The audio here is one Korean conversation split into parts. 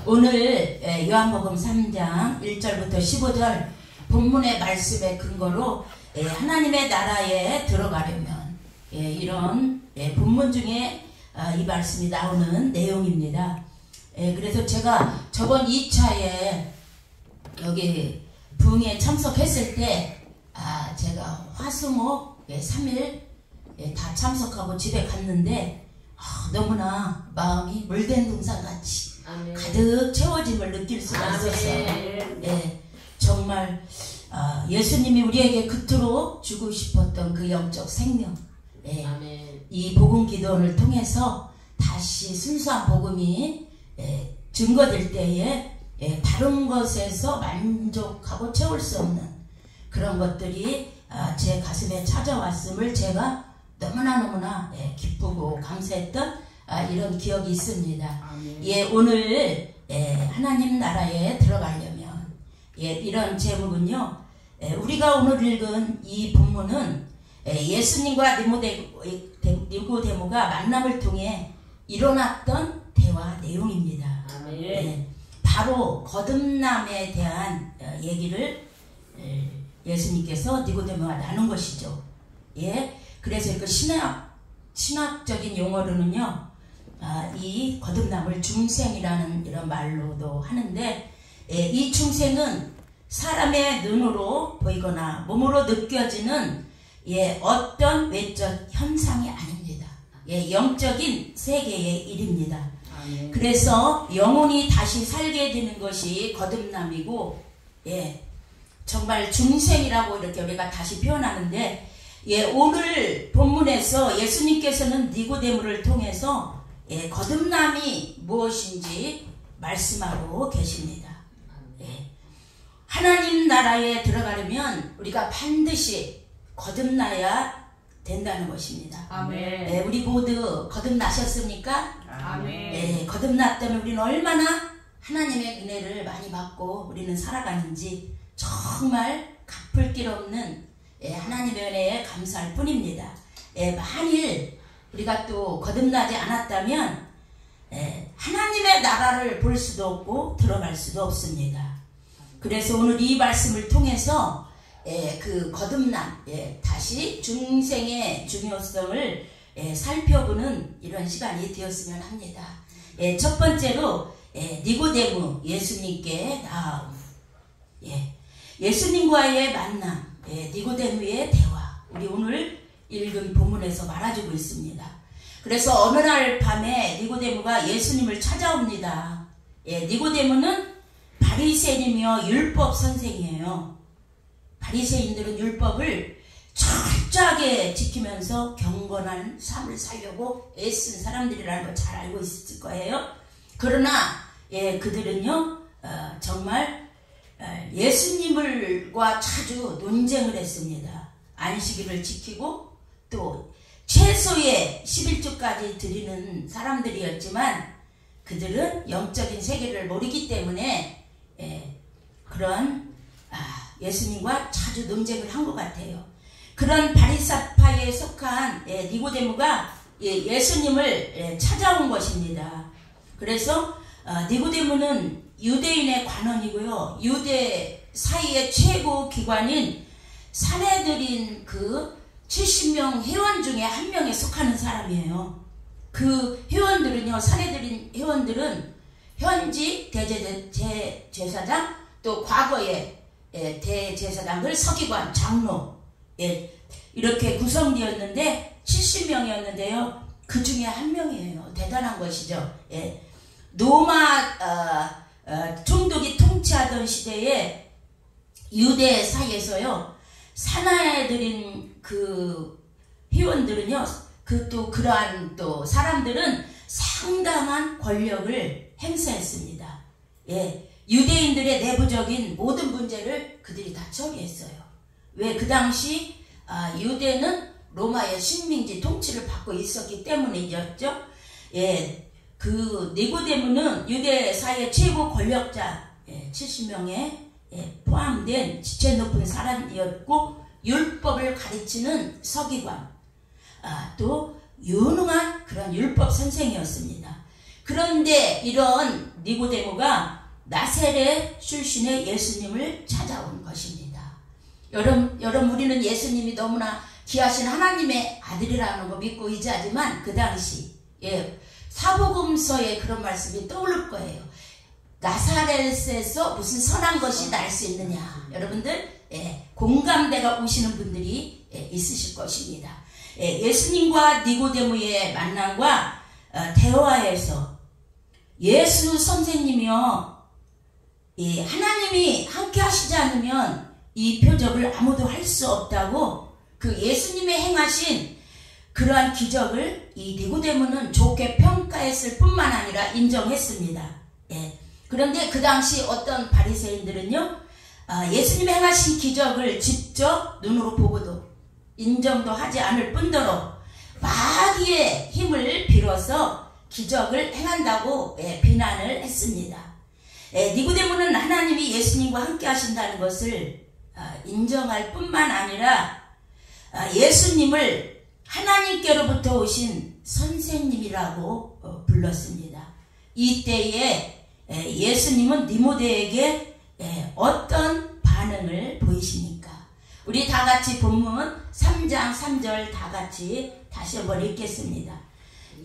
오늘 요한복음 3장 1절부터 15절 본문의 말씀의 근거로 하나님의 나라에 들어가려면 이런 본문 중에 이 말씀이 나오는 내용입니다. 그래서 제가 저번 2차에 여기 부흥에 참석했을 때 제가 화수목 3일 다 참석하고 집에 갔는데 너무나 마음이 물된 동산같이 가득 채워짐을 느낄 수가 있었어요. 정말 예수님이 우리에게 그토록 주고 싶었던 그 영적 생명, 이 복음 기도를 통해서 다시 순수한 복음이 증거될 때에 다른 것에서 만족하고 채울 수 없는 그런 것들이 제 가슴에 찾아왔음을 제가 너무나 기쁘고 감사했던 이런 기억이 있습니다. 오늘 하나님 나라에 들어가려면 이런 제목은요, 우리가 오늘 읽은 이 본문은 예수님과 니고데모가 만남을 통해 일어났던 대화 내용입니다. 바로 거듭남에 대한 얘기를 예수님께서 니고데모와 나눈 것이죠. 그래서 그 신학적인 용어로는요, 이 거듭남을 중생이라는 이런 말로도 하는데, 이 중생은 사람의 눈으로 보이거나 몸으로 느껴지는 어떤 외적 현상이 아닙니다. 영적인 세계의 일입니다. 그래서 영혼이 다시 살게 되는 것이 거듭남이고, 정말 중생이라고 이렇게 우리가 다시 표현하는데, 오늘 본문에서 예수님께서는 니고데모를 통해서 거듭남이 무엇인지 말씀하고 계십니다. 하나님 나라에 들어가려면 우리가 반드시 거듭나야 된다는 것입니다. 우리 모두 거듭나셨습니까? 거듭났다면 우리는 얼마나 하나님의 은혜를 많이 받고 우리는 살아가는지 정말 갚을 길 없는 하나님의 은혜에 감사할 뿐입니다. 만일 우리가 또 거듭나지 않았다면 하나님의 나라를 볼 수도 없고 들어갈 수도 없습니다. 그래서 오늘 이 말씀을 통해서 그 거듭남, 다시 중생의 중요성을 살펴보는 이런 시간이 되었으면 합니다. 첫 번째로 니고데모 예수님께 나아옴. 예수님과의 만남, 니고데모의 대화, 우리 오늘 읽은 본문에서 말해주고 있습니다. 그래서 어느 날 밤에 니고데모가 예수님을 찾아옵니다. 니고데모는 바리새인이며 율법 선생이에요. 바리새인들은 율법을 철저하게 지키면서 경건한 삶을 살려고 애쓴 사람들이라는 걸 잘 알고 있을 거예요. 그러나 그들은요, 정말 예수님과 자주 논쟁을 했습니다. 안식일을 지키고 또 최소의 11조까지 드리는 사람들이었지만 그들은 영적인 세계를 모르기 때문에 그런 예수님과 자주 논쟁을 한 것 같아요. 그런 바리사파에 속한 니고데모가 예수님을 찾아온 것입니다. 그래서 니고데모는 유대인의 관원이고요, 유대 사이의 최고 기관인 산헤드린 그 70명 회원 중에 한 명에 속하는 사람이에요. 그 회원들은요, 산헤드린 회원들은 현지 대제사장, 또 과거의 대제사장들, 서기관, 장로, 이렇게 구성되었는데 70명이었는데요. 그 중에 한 명이에요. 대단한 것이죠. 로마 총독이 통치하던 시대에 유대 사이에서요, 산헤드린 그 회원들은요, 그러한 또 사람들은 상당한 권력을 행사했습니다. 유대인들의 내부적인 모든 문제를 그들이 다 처리했어요. 왜? 그 당시 유대는 로마의 식민지 통치를 받고 있었기 때문이었죠. 그 니고데모는 유대 사이의 최고 권력자 70명에 포함된 지체 높은 사람이었고, 율법을 가르치는 서기관, 또 유능한 그런 율법 선생이었습니다. 그 그런데 이런 니고데모가 나사렛 출신의 예수님을 찾아온 것입니다. 여러분 우리는 예수님이 너무나 귀하신 하나님의 아들이라는 거 믿고 의지하지만 그 당시 사복음서에 그런 말씀이 떠오를 거예요. 나사렛에서 무슨 선한 것이 날 수 있느냐. 여러분들 공감대가 오시는 분들이 있으실 것입니다. 예수님과 니고데모의 만남과 대화에서 예수 선생님이요, 하나님이 함께 하시지 않으면 이 표적을 아무도 할 수 없다고 그 예수님의 행하신 그러한 기적을 이 니고데모는 좋게 평가했을 뿐만 아니라 인정했습니다. 그런데 그 당시 어떤 바리새인들은요, 예수님의 행하신 기적을 직접 눈으로 보고도 인정도 하지 않을 뿐더러 마귀의 힘을 빌어서 기적을 행한다고 비난을 했습니다. 니고데모는 하나님이 예수님과 함께 하신다는 것을 인정할 뿐만 아니라 예수님을 하나님께로부터 오신 선생님이라고 불렀습니다. 이때에 예수님은 니고데에게 어떤 반응을 보이십니까? 우리 다 같이 본문 3장 3절 다 같이 다시 한번 읽겠습니다.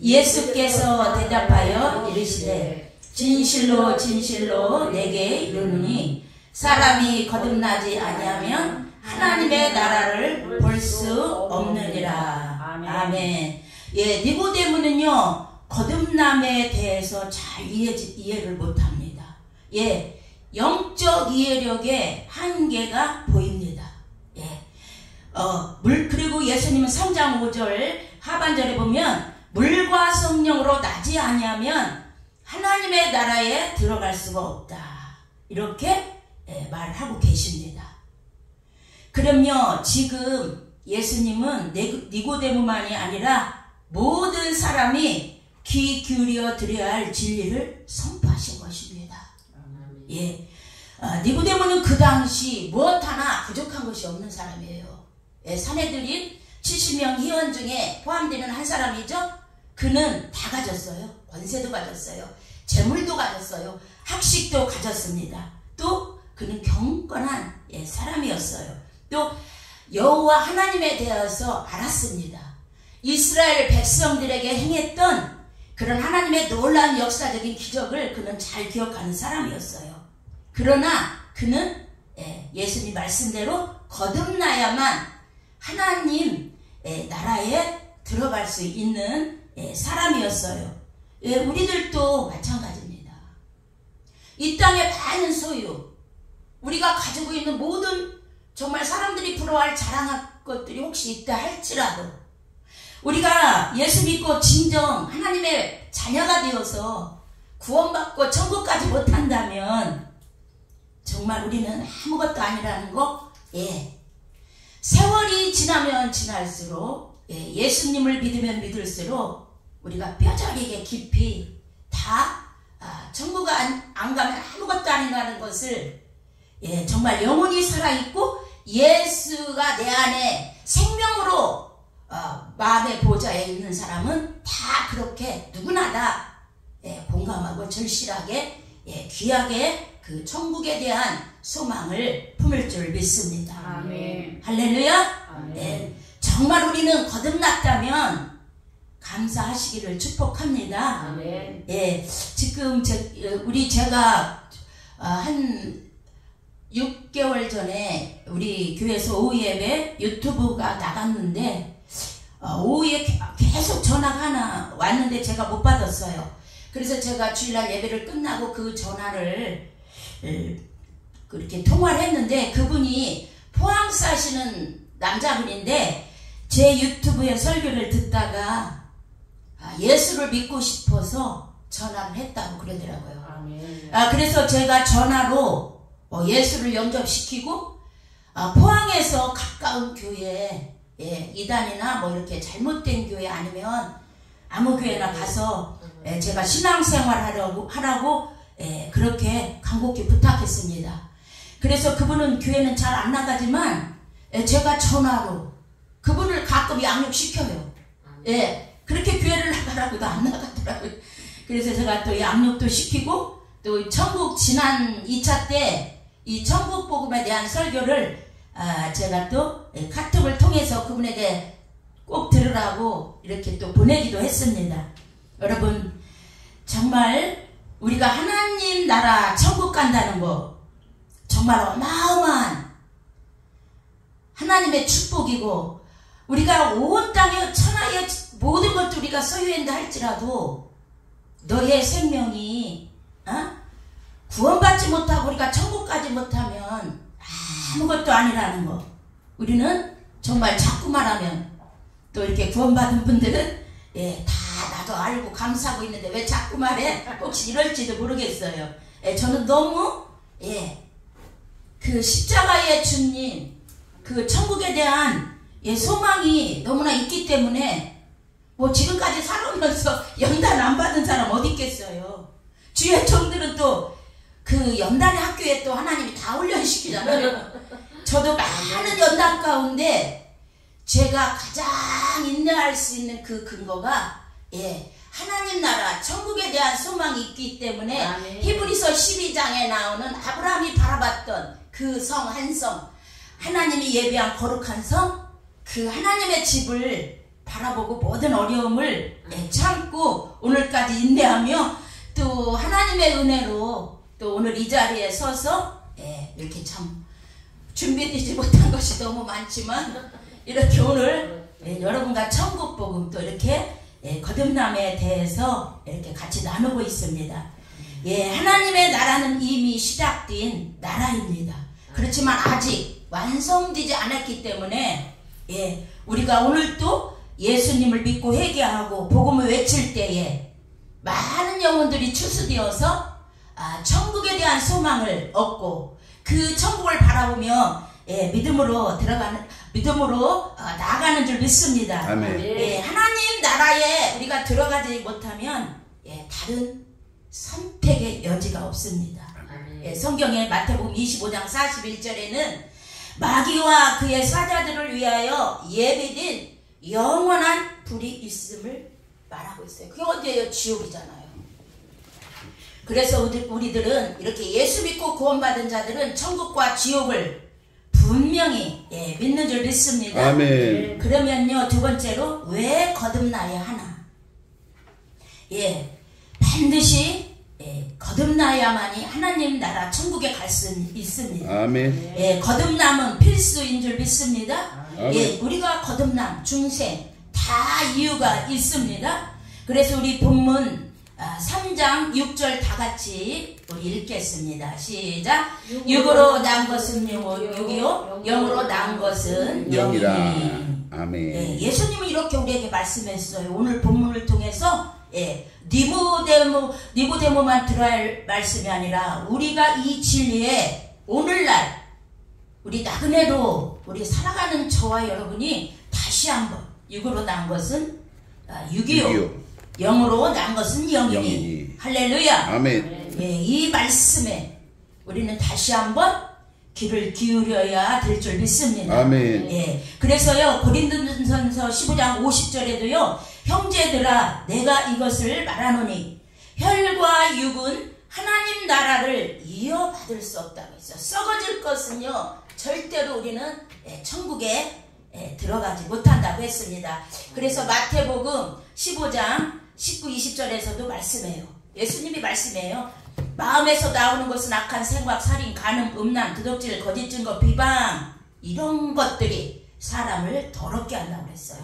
예수께서 대답하여 이르시되 진실로 진실로 내게 이르노니 사람이 거듭나지 아니하면 하나님의 나라를 볼 수 없느니라. 아멘. 니고데모는요, 거듭남에 대해서 잘 이해를 못합니다. 영적 이해력의 한계가 보입니다. 그리고 예수님은 3장 5절 하반절에 보면 물과 성령으로 나지 아니하면 하나님의 나라에 들어갈 수가 없다. 이렇게 말하고 계십니다. 그럼요, 지금 예수님은 니고데모만이 아니라 모든 사람이 귀 기울여 드려야 할 진리를 선포하신 것입니다. 니고데모는 그 당시 무엇 하나 부족한 것이 없는 사람이에요. 사내들인 70명 회원 중에 포함되는 한 사람이죠. 그는 다 가졌어요. 권세도 가졌어요. 재물도 가졌어요. 학식도 가졌습니다. 또 그는 경건한 사람이었어요. 또 여호와 하나님에 대해서 알았습니다. 이스라엘 백성들에게 행했던 그런 하나님의 놀라운 역사적인 기적을 그는 잘 기억하는 사람이었어요. 그러나 그는 예수님 말씀대로 거듭나야만 하나님 나라에 들어갈 수 있는 사람이었어요. 우리들도 마찬가지입니다. 이 땅의 많은 소유, 우리가 가지고 있는 모든 정말 사람들이 부러워할 자랑할 것들이 혹시 있다 할지라도 우리가 예수 믿고 진정 하나님의 자녀가 되어서 구원받고 천국까지 못한다면 정말 우리는 아무것도 아니라는 거. 세월이 지나면 지날수록 예수님을 믿으면 믿을수록 우리가 뼈저리게 깊이 다 천국 안 가면 아무것도 아니라는 것을 정말 영혼이 살아있고 예수가 내 안에 생명으로 마음의 보좌에 있는 사람은 다 그렇게 누구나 다 공감하고 절실하게 귀하게 그 천국에 대한 소망을 품을 줄 믿습니다. 아멘. 할렐루야. 아멘. 정말 우리는 거듭났다면 감사하시기를 축복합니다. 아멘. 지금 제가 한 6개월 전에 우리 교회에서 오후 예배 유튜브가 나갔는데 오후에 계속 전화가 하나 왔는데 제가 못 받았어요. 그래서 제가 주일날 예배를 끝나고 그 전화를 그렇게 통화를 했는데 그분이 포항 사시는 남자분인데 제 유튜브에 설교를 듣다가 예수를 믿고 싶어서 전화를 했다고 그러더라고요. 아멘. 그래서 제가 전화로 예수를 영접시키고 포항에서 가까운 교회 이단이나 뭐 이렇게 잘못된 교회 아니면 아무 교회나 가서 제가 신앙생활 하라고 그렇게 간곡히 부탁했습니다. 그래서 그분은 교회는 잘 안 나가지만 제가 전화로 그분을 가끔 양육시켜요. 그렇게 교회를 나가라고도 안 나가더라고요. 그래서 제가 또 양육도 시키고 또 천국 지난 2차 때 이 천국 복음에 대한 설교를 제가 또 카톡을 통해서 그분에게 꼭 들으라고 이렇게 또 보내기도 했습니다. 여러분 정말 우리가 하나님 나라 천국 간다는 거 정말 어마어마한 하나님의 축복이고 우리가 온 땅에 천하의 모든 것도 우리가 소유한다 할지라도 너의 생명이 구원받지 못하고 우리가 천국 가지 못하면 아무것도 아니라는 거 우리는 정말 자꾸 말하면 또 이렇게 구원받은 분들은 다 나도 알고 감사하고 있는데 왜 자꾸 말해? 혹시 이럴지도 모르겠어요. 저는 너무 그 십자가의 주님 그 천국에 대한 소망이 너무나 있기 때문에 뭐 지금까지 살아오면서 연단 안 받은 사람 어디 있겠어요. 주의 종들은 또 그 연단의 학교에 또 하나님이 다 훈련시키잖아요. 저도 많은 연단 가운데 제가 가장 인내할 수 있는 그 근거가 하나님 나라 천국에 대한 소망이 있기 때문에 아멘. 히브리서 12장에 나오는 아브라함이 바라봤던 그 성 한 성 하나님이 예비한 거룩한 성 그 하나님의 집을 바라보고 모든 어려움을 참고 오늘까지 인내하며 또 하나님의 은혜로 또 오늘 이 자리에 서서 이렇게 참 준비되지 못한 것이 너무 많지만 이렇게 오늘 여러분과 천국 복음 또 이렇게 거듭남에 대해서 이렇게 같이 나누고 있습니다. 하나님의 나라는 이미 시작된 나라입니다. 그렇지만 아직 완성되지 않았기 때문에 우리가 오늘 또 예수님을 믿고 회개하고 복음을 외칠 때에 많은 영혼들이 추수되어서 천국에 대한 소망을 얻고 그 천국을 바라보며 믿음으로 나아가는 줄 믿습니다. 아멘. 하나님 나라에 우리가 들어가지 못하면 다른 선택의 여지가 없습니다. 성경에 마태복음 25장 41절에는 마귀와 그의 사자들을 위하여 예비된 영원한 불이 있음을 말하고 있어요. 그게 어디예요? 지옥이잖아요. 그래서 우리들은 이렇게 예수 믿고 구원받은 자들은 천국과 지옥을 분명히 믿는 줄 믿습니다. 아멘. 그러면요 두 번째로 왜 거듭나야 하나? 반드시 거듭나야만이 하나님 나라 천국에 갈 수 있습니다. 아멘. 거듭남은 필수인 줄 믿습니다. 아멘. 우리가 거듭남, 중생 다 이유가 있습니다. 그래서 우리 본문 3장 6절 다 같이 우리 읽겠습니다. 시작. 육으로 난 것은 육이요 영으로 난 것은 영이라. 영이니. 아멘. 예수님은 이렇게 우리에게 말씀했어요. 오늘 본문을 통해서 니고데모만 들어야 할 말씀이 아니라 우리가 이 진리에 오늘날 우리 나그네로 우리 살아가는 저와 여러분이 다시 한번 육으로 난 것은 육이요 영으로 난 것은 영이니. 할렐루야. 아멘. 이 말씀에 우리는 다시 한번 귀를 기울여야 될 줄 믿습니다. 아멘. 그래서요 고린도전서 15장 50절에도요 형제들아 내가 이것을 말하노니 혈과 육은 하나님 나라를 이어받을 수 없다고 했어요. 썩어질 것은요 절대로 우리는 천국에 들어가지 못한다고 했습니다. 그래서 마태복음 15장 19, 20절에서도 말씀해요. 예수님이 말씀해요. 마음에서 나오는 것은 악한 생각, 살인, 간음, 음란, 도둑질, 거짓 증거, 비방 이런 것들이 사람을 더럽게 한다고 했어요.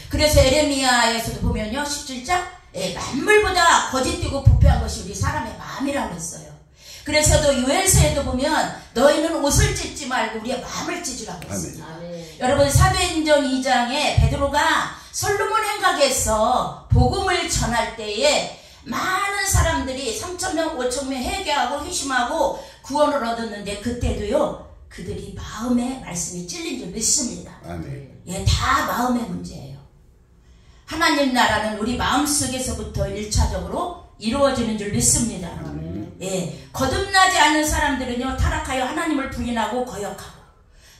그래서 에레미야에서도 보면요 17장 만물보다 거짓되고 부패한 것이 우리 사람의 마음이라고 했어요. 그래서도 요엘서에도 보면 너희는 옷을 찢지 말고 우리의 마음을 찢으라고 했습니다. 여러분 사도행전 2장에 베드로가 솔로몬 행각에서 복음을 전할 때에 많은 사람들이 3,000명 5,000명 회개하고 회심하고 구원을 얻었는데 그때도요 그들이 마음에 말씀이 찔린 줄 믿습니다. 아멘. 다 마음의 문제예요. 하나님 나라는 우리 마음속에서부터 1차적으로 이루어지는 줄 믿습니다. 거듭나지 않는 사람들은요 타락하여 하나님을 부인하고 거역하고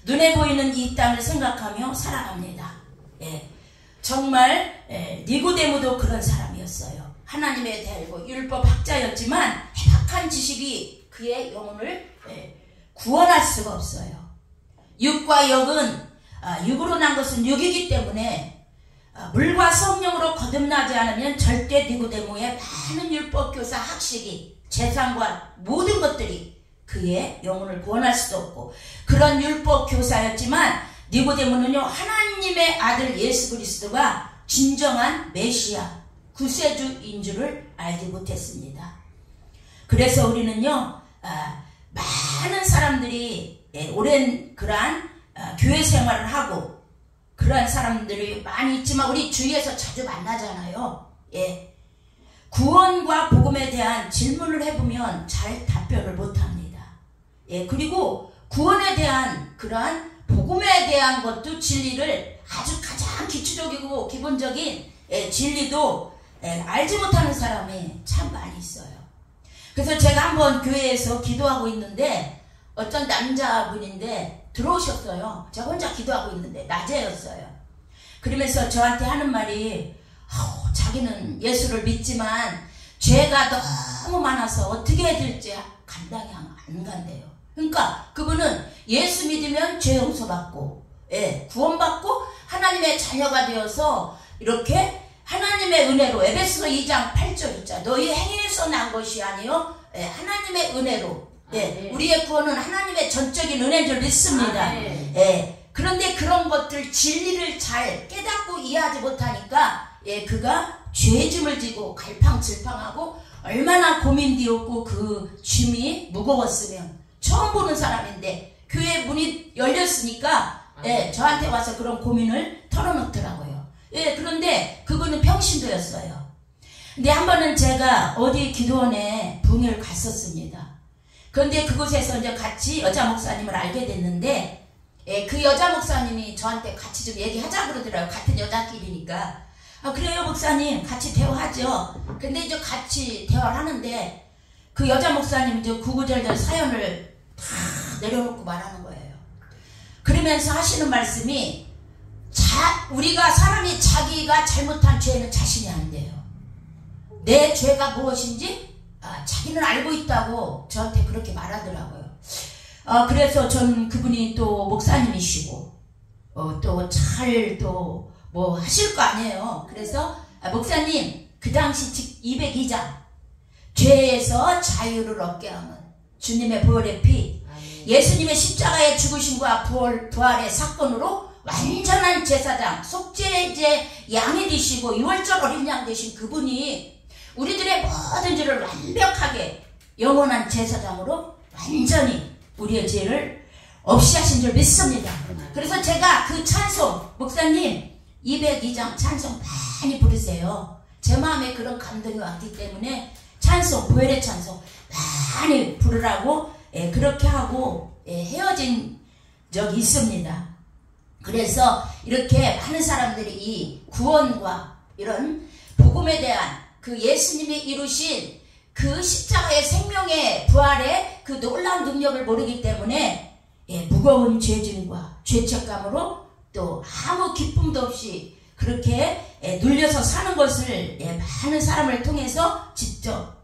눈에 보이는 이 땅을 생각하며 살아갑니다. 정말 니고데모도 그런 사람이었어요. 하나님에 대하고 율법 학자였지만 해박한 지식이 그의 영혼을 구원할 수가 없어요. 육과 영은 육으로 난 것은 육이기 때문에 물과 성령으로 거듭나지 않으면 절대 니고데모의 많은 율법교사 학식이 재산과 모든 것들이 그의 영혼을 구원할 수도 없고, 그런 율법교사였지만 니고데모는요 하나님의 아들 예수 그리스도가 진정한 메시아 구세주인 줄을 알지 못했습니다. 그래서 우리는요 많은 사람들이 오랜 그러한 교회 생활을 하고 그러한 사람들이 많이 있지만 우리 주위에서 자주 만나잖아요. 구원과 복음에 대한 질문을 해보면 잘 답변을 못합니다. 그리고 구원에 대한 그러한 복음에 대한 것도 진리를 아주 가장 기초적이고 기본적인 진리도 알지 못하는 사람이 참 많이 있어요. 그래서 제가 한번 교회에서 기도하고 있는데 어떤 남자분인데 들어오셨어요. 제가 혼자 기도하고 있는데 낮에였어요. 그러면서 저한테 하는 말이 자기는 예수를 믿지만 죄가 너무 많아서 어떻게 해야 될지 감당이 안 간대요. 그러니까 그분은 예수 믿으면 죄 용서받고 구원받고 하나님의 자녀가 되어서 이렇게 하나님의 은혜로 에베소서 2장 8절 있자 너희 행위에서 난 것이 아니요 하나님의 은혜로 우리의 구원은 하나님의 전적인 은혜인 줄 믿습니다. 그런데 그런 것들 진리를 잘 깨닫고 이해하지 못하니까 그가 죄짐을 지고 갈팡질팡하고 얼마나 고민되었고 그 짐이 무거웠으면 처음 보는 사람인데 교회 문이 열렸으니까 저한테 와서 그런 고민을 털어놓더라고요. 그런데 그분은 평신도였어요. 근데 한 번은 제가 어디 기도원에 부흥회를 갔었습니다. 그런데 그곳에서 이제 같이 여자 목사님을 알게 됐는데 그 여자 목사님이 저한테 같이 좀 얘기하자 그러더라고요. 같은 여자끼리니까. 그래요 목사님 같이 대화하죠. 근데 이제 같이 대화를 하는데 그 여자 목사님 이제 구구절절 사연을 다 내려놓고 말하는 거예요. 그러면서 하시는 말씀이 우리가 사람이 자기가 잘못한 죄는 자신이 안 돼요. 내 죄가 무엇인지 자기는 알고 있다고 저한테 그렇게 말하더라고요. 그래서 전 그분이 또 목사님이시고 또 잘 또 뭐 하실 거 아니에요. 그래서 목사님 그 당시 202장 죄에서 자유를 얻게 하는 주님의 보혈의 피 예수님의 십자가의 죽으심과 부활의 사건으로 완전한 제사장 속죄제 양이 되시고 유월절 어린 양 되신 그분이 우리들의 모든 죄를 완벽하게 영원한 제사장으로 완전히 우리의 죄를 없이 하신 줄 믿습니다. 그래서 제가 그 찬송 목사님 202장 찬송 많이 부르세요. 제 마음에 그런 감동이 왔기 때문에 찬송 보혈의 찬송 많이 부르라고 그렇게 하고 헤어진 적이 있습니다. 그래서 이렇게 많은 사람들이 이 구원과 이런 복음에 대한 그 예수님이 이루신 그 십자가의 생명의 부활의 그 놀라운 능력을 모르기 때문에 무거운 죄짐과 죄책감으로 또 아무 기쁨도 없이 그렇게 눌려서 사는 것을 많은 사람을 통해서 직접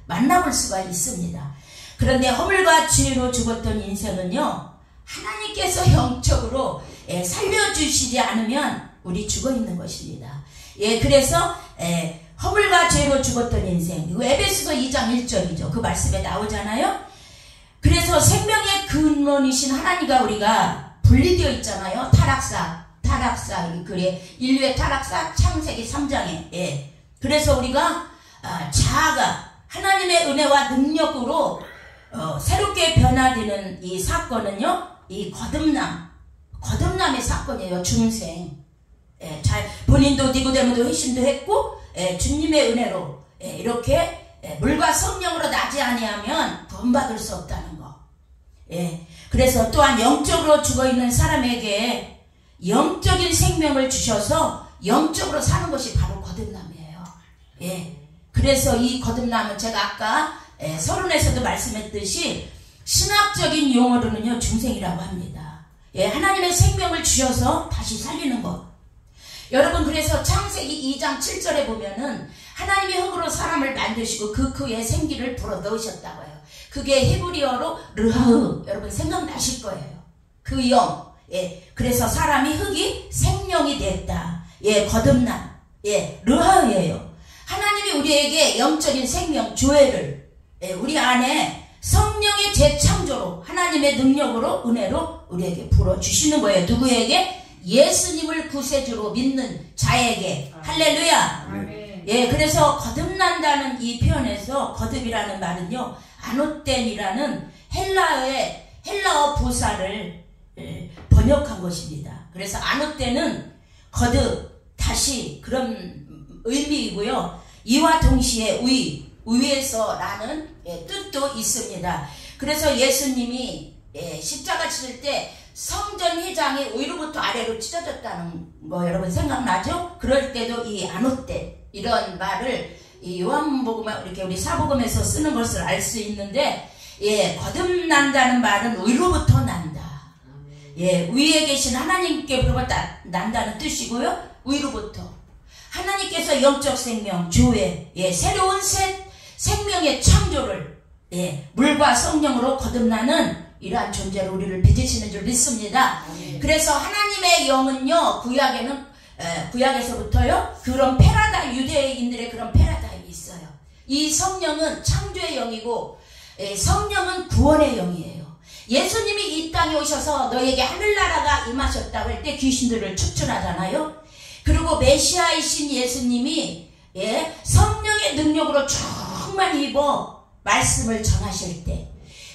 만나볼 수가 있습니다. 그런데 허물과 죄로 죽었던 인생은요 하나님께서 영적으로 살려주시지 않으면 우리 죽어있는 것입니다. 그래서 허물과 죄로 죽었던 인생 에베소서 2장 1절이죠. 그 말씀에 나오잖아요. 그래서 생명의 근원이신 하나님과 우리가 분리되어 있잖아요. 타락사 그래 인류의 타락사 창세기 3장에 그래서 우리가 자아가 하나님의 은혜와 능력으로 새롭게 변화되는 이 사건은요 이 거듭남의 사건이에요. 중생 본인도 니고데모도 회심도 했고 주님의 은혜로 이렇게 물과 성령으로 나지 아니하면 구원받을 수 없다는 거. 그래서 또한 영적으로 죽어있는 사람에게 영적인 생명을 주셔서 영적으로 사는 것이 바로 거듭남이에요. 그래서 이 거듭남은 제가 아까 서론에서도 말씀했듯이 신학적인 용어로는요 중생이라고 합니다. 하나님의 생명을 주셔서 다시 살리는 것. 여러분, 그래서 창세기 2장 7절에 보면은 하나님이 흙으로 사람을 만드시고 그 크에 생기를 불어 넣으셨다고 해요. 그게 히브리어로 르하흐. 여러분 생각나실 거예요. 그 영. 예. 그래서 사람이 흙이 생명이 됐다. 예. 거듭남. 예. 르하흐예요. 하나님이 우리에게 영적인 생명, 조회를, 예. 우리 안에 성령의 재창조로 하나님의 능력으로 은혜로 우리에게 불어주시는 거예요. 누구에게? 예수님을 구세주로 믿는 자에게. 할렐루야. 아멘. 예, 그래서 거듭난다는 이 표현에서 거듭이라는 말은요, 아노템이라는 헬라어 부사를 번역한 것입니다. 그래서 아노템은 거듭, 다시 그런 의미이고요. 이와 동시에 위에서 라는 뜻도 있습니다. 그래서 예수님이 십자가 치실 때 성전 회장이 위로부터 아래로 찢어졌다는 거 여러분 생각나죠? 그럴 때도 이 아노템 이런 말을 이 요한복음 이렇게 우리 사복음에서 쓰는 것을 알 수 있는데, 예, 거듭난다는 말은 위로부터 난다. 예, 위에 계신 하나님께로부터 난다는 뜻이고요. 위로부터 하나님께서 영적 생명, 조회, 예, 새로운 생명의 창조를, 예, 물과 성령으로 거듭나는 이러한 존재로 우리를 빚으시는 줄 믿습니다. 그래서 하나님의 영은요, 구약에서부터요, 그런 유대인들의 그런 패러다임이 있어요. 이 성령은 창조의 영이고, 성령은 구원의 영이에요. 예수님이 이 땅에 오셔서 너에게 하늘나라가 임하셨다고 할 때 귀신들을 축출하잖아요. 그리고 메시아이신 예수님이, 예, 성령의 능력으로 충만히 입어 말씀을 전하실 때,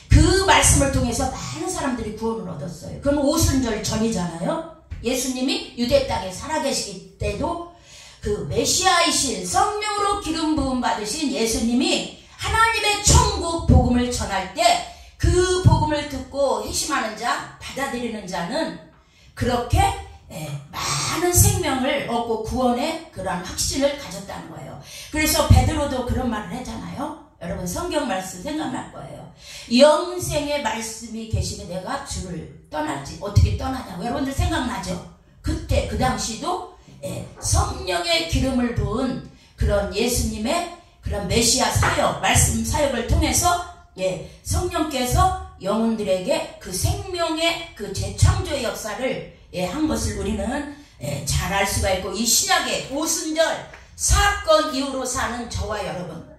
그 말씀을 통해서 많은 사람들이 구원을 얻었어요. 그건 오순절 전이잖아요. 예수님이 유대 땅에 살아계시기 때도 그 메시아이신 성령으로 기름 부음 받으신 예수님이 하나님의 천국 복음을 전할 때 그 복음을 듣고 회심하는 자, 받아들이는 자는 그렇게 많은 생명을 얻고 구원의 그런 확신을 가졌다는 거예요. 그래서 베드로도 그런 말을 했잖아요. 여러분 성경 말씀 생각날 거예요. 영생의 말씀이 계시면 내가 주를 떠날지 어떻게 떠나냐고. 여러분들 생각나죠? 그때 그 당시도 성령의 기름을 부은 그런 예수님의 그런 메시아 사역, 말씀 사역을 통해서, 예, 성령께서 영혼들에게 그 생명의 그 재창조의 역사를, 예, 한 것을 우리는, 예, 잘 알 수가 있고, 이 신약의 오순절 사건 이후로 사는 저와 여러분,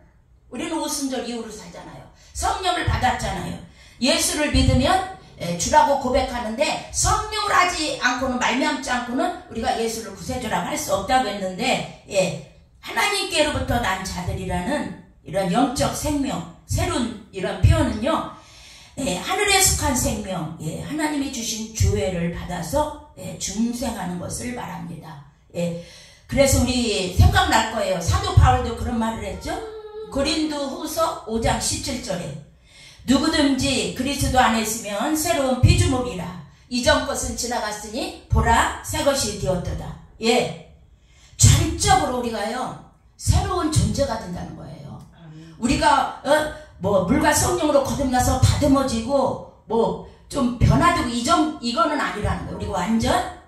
우리는 오순절 이후로 살잖아요. 성령을 받았잖아요. 예수를 믿으면 주라고 고백하는데 성령을 하지 않고는, 말미암지 않고는 우리가 예수를 구세주라고 할 수 없다고 했는데, 예, 하나님께로부터 난 자들이라는 이런 영적 생명, 새로운 이런 표현은요, 예, 하늘에 속한 생명, 예, 하나님이 주신 주회를 받아서, 예, 중생하는 것을 말합니다. 예, 그래서 우리 생각날 거예요. 사도 바울도 그런 말을 했죠. 고린도후서 5장 17절에 누구든지 그리스도 안에 있으면 새로운 피조물이라. 이전 것은 지나갔으니 보라 새 것이 되었도다. 예, 전적으로 우리가요 새로운 존재가 된다는 거예요. 우리가 물과 성령으로 거듭나서 다듬어지고 좀 변화되고 이거는 아니라는 거예요. 우리가 완전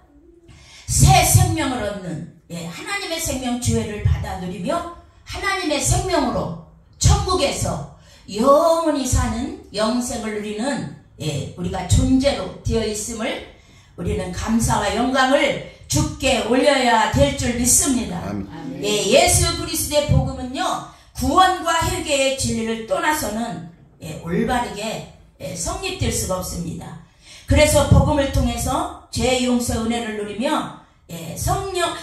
새 생명을 얻는, 예, 하나님의 생명 주회를 받아 누리며 하나님의 생명으로 천국에서 영원히 사는 영생을 누리는, 예, 우리가 존재로 되어 있음을 우리는 감사와 영광을 주께 올려야 될 줄 믿습니다. 아멘. 예, 예수 그리스도의 복음은요 구원과 회개의 진리를 떠나서는, 예, 올바르게, 예, 성립될 수가 없습니다. 그래서 복음을 통해서 죄 용서 은혜를 누리며, 예, 생명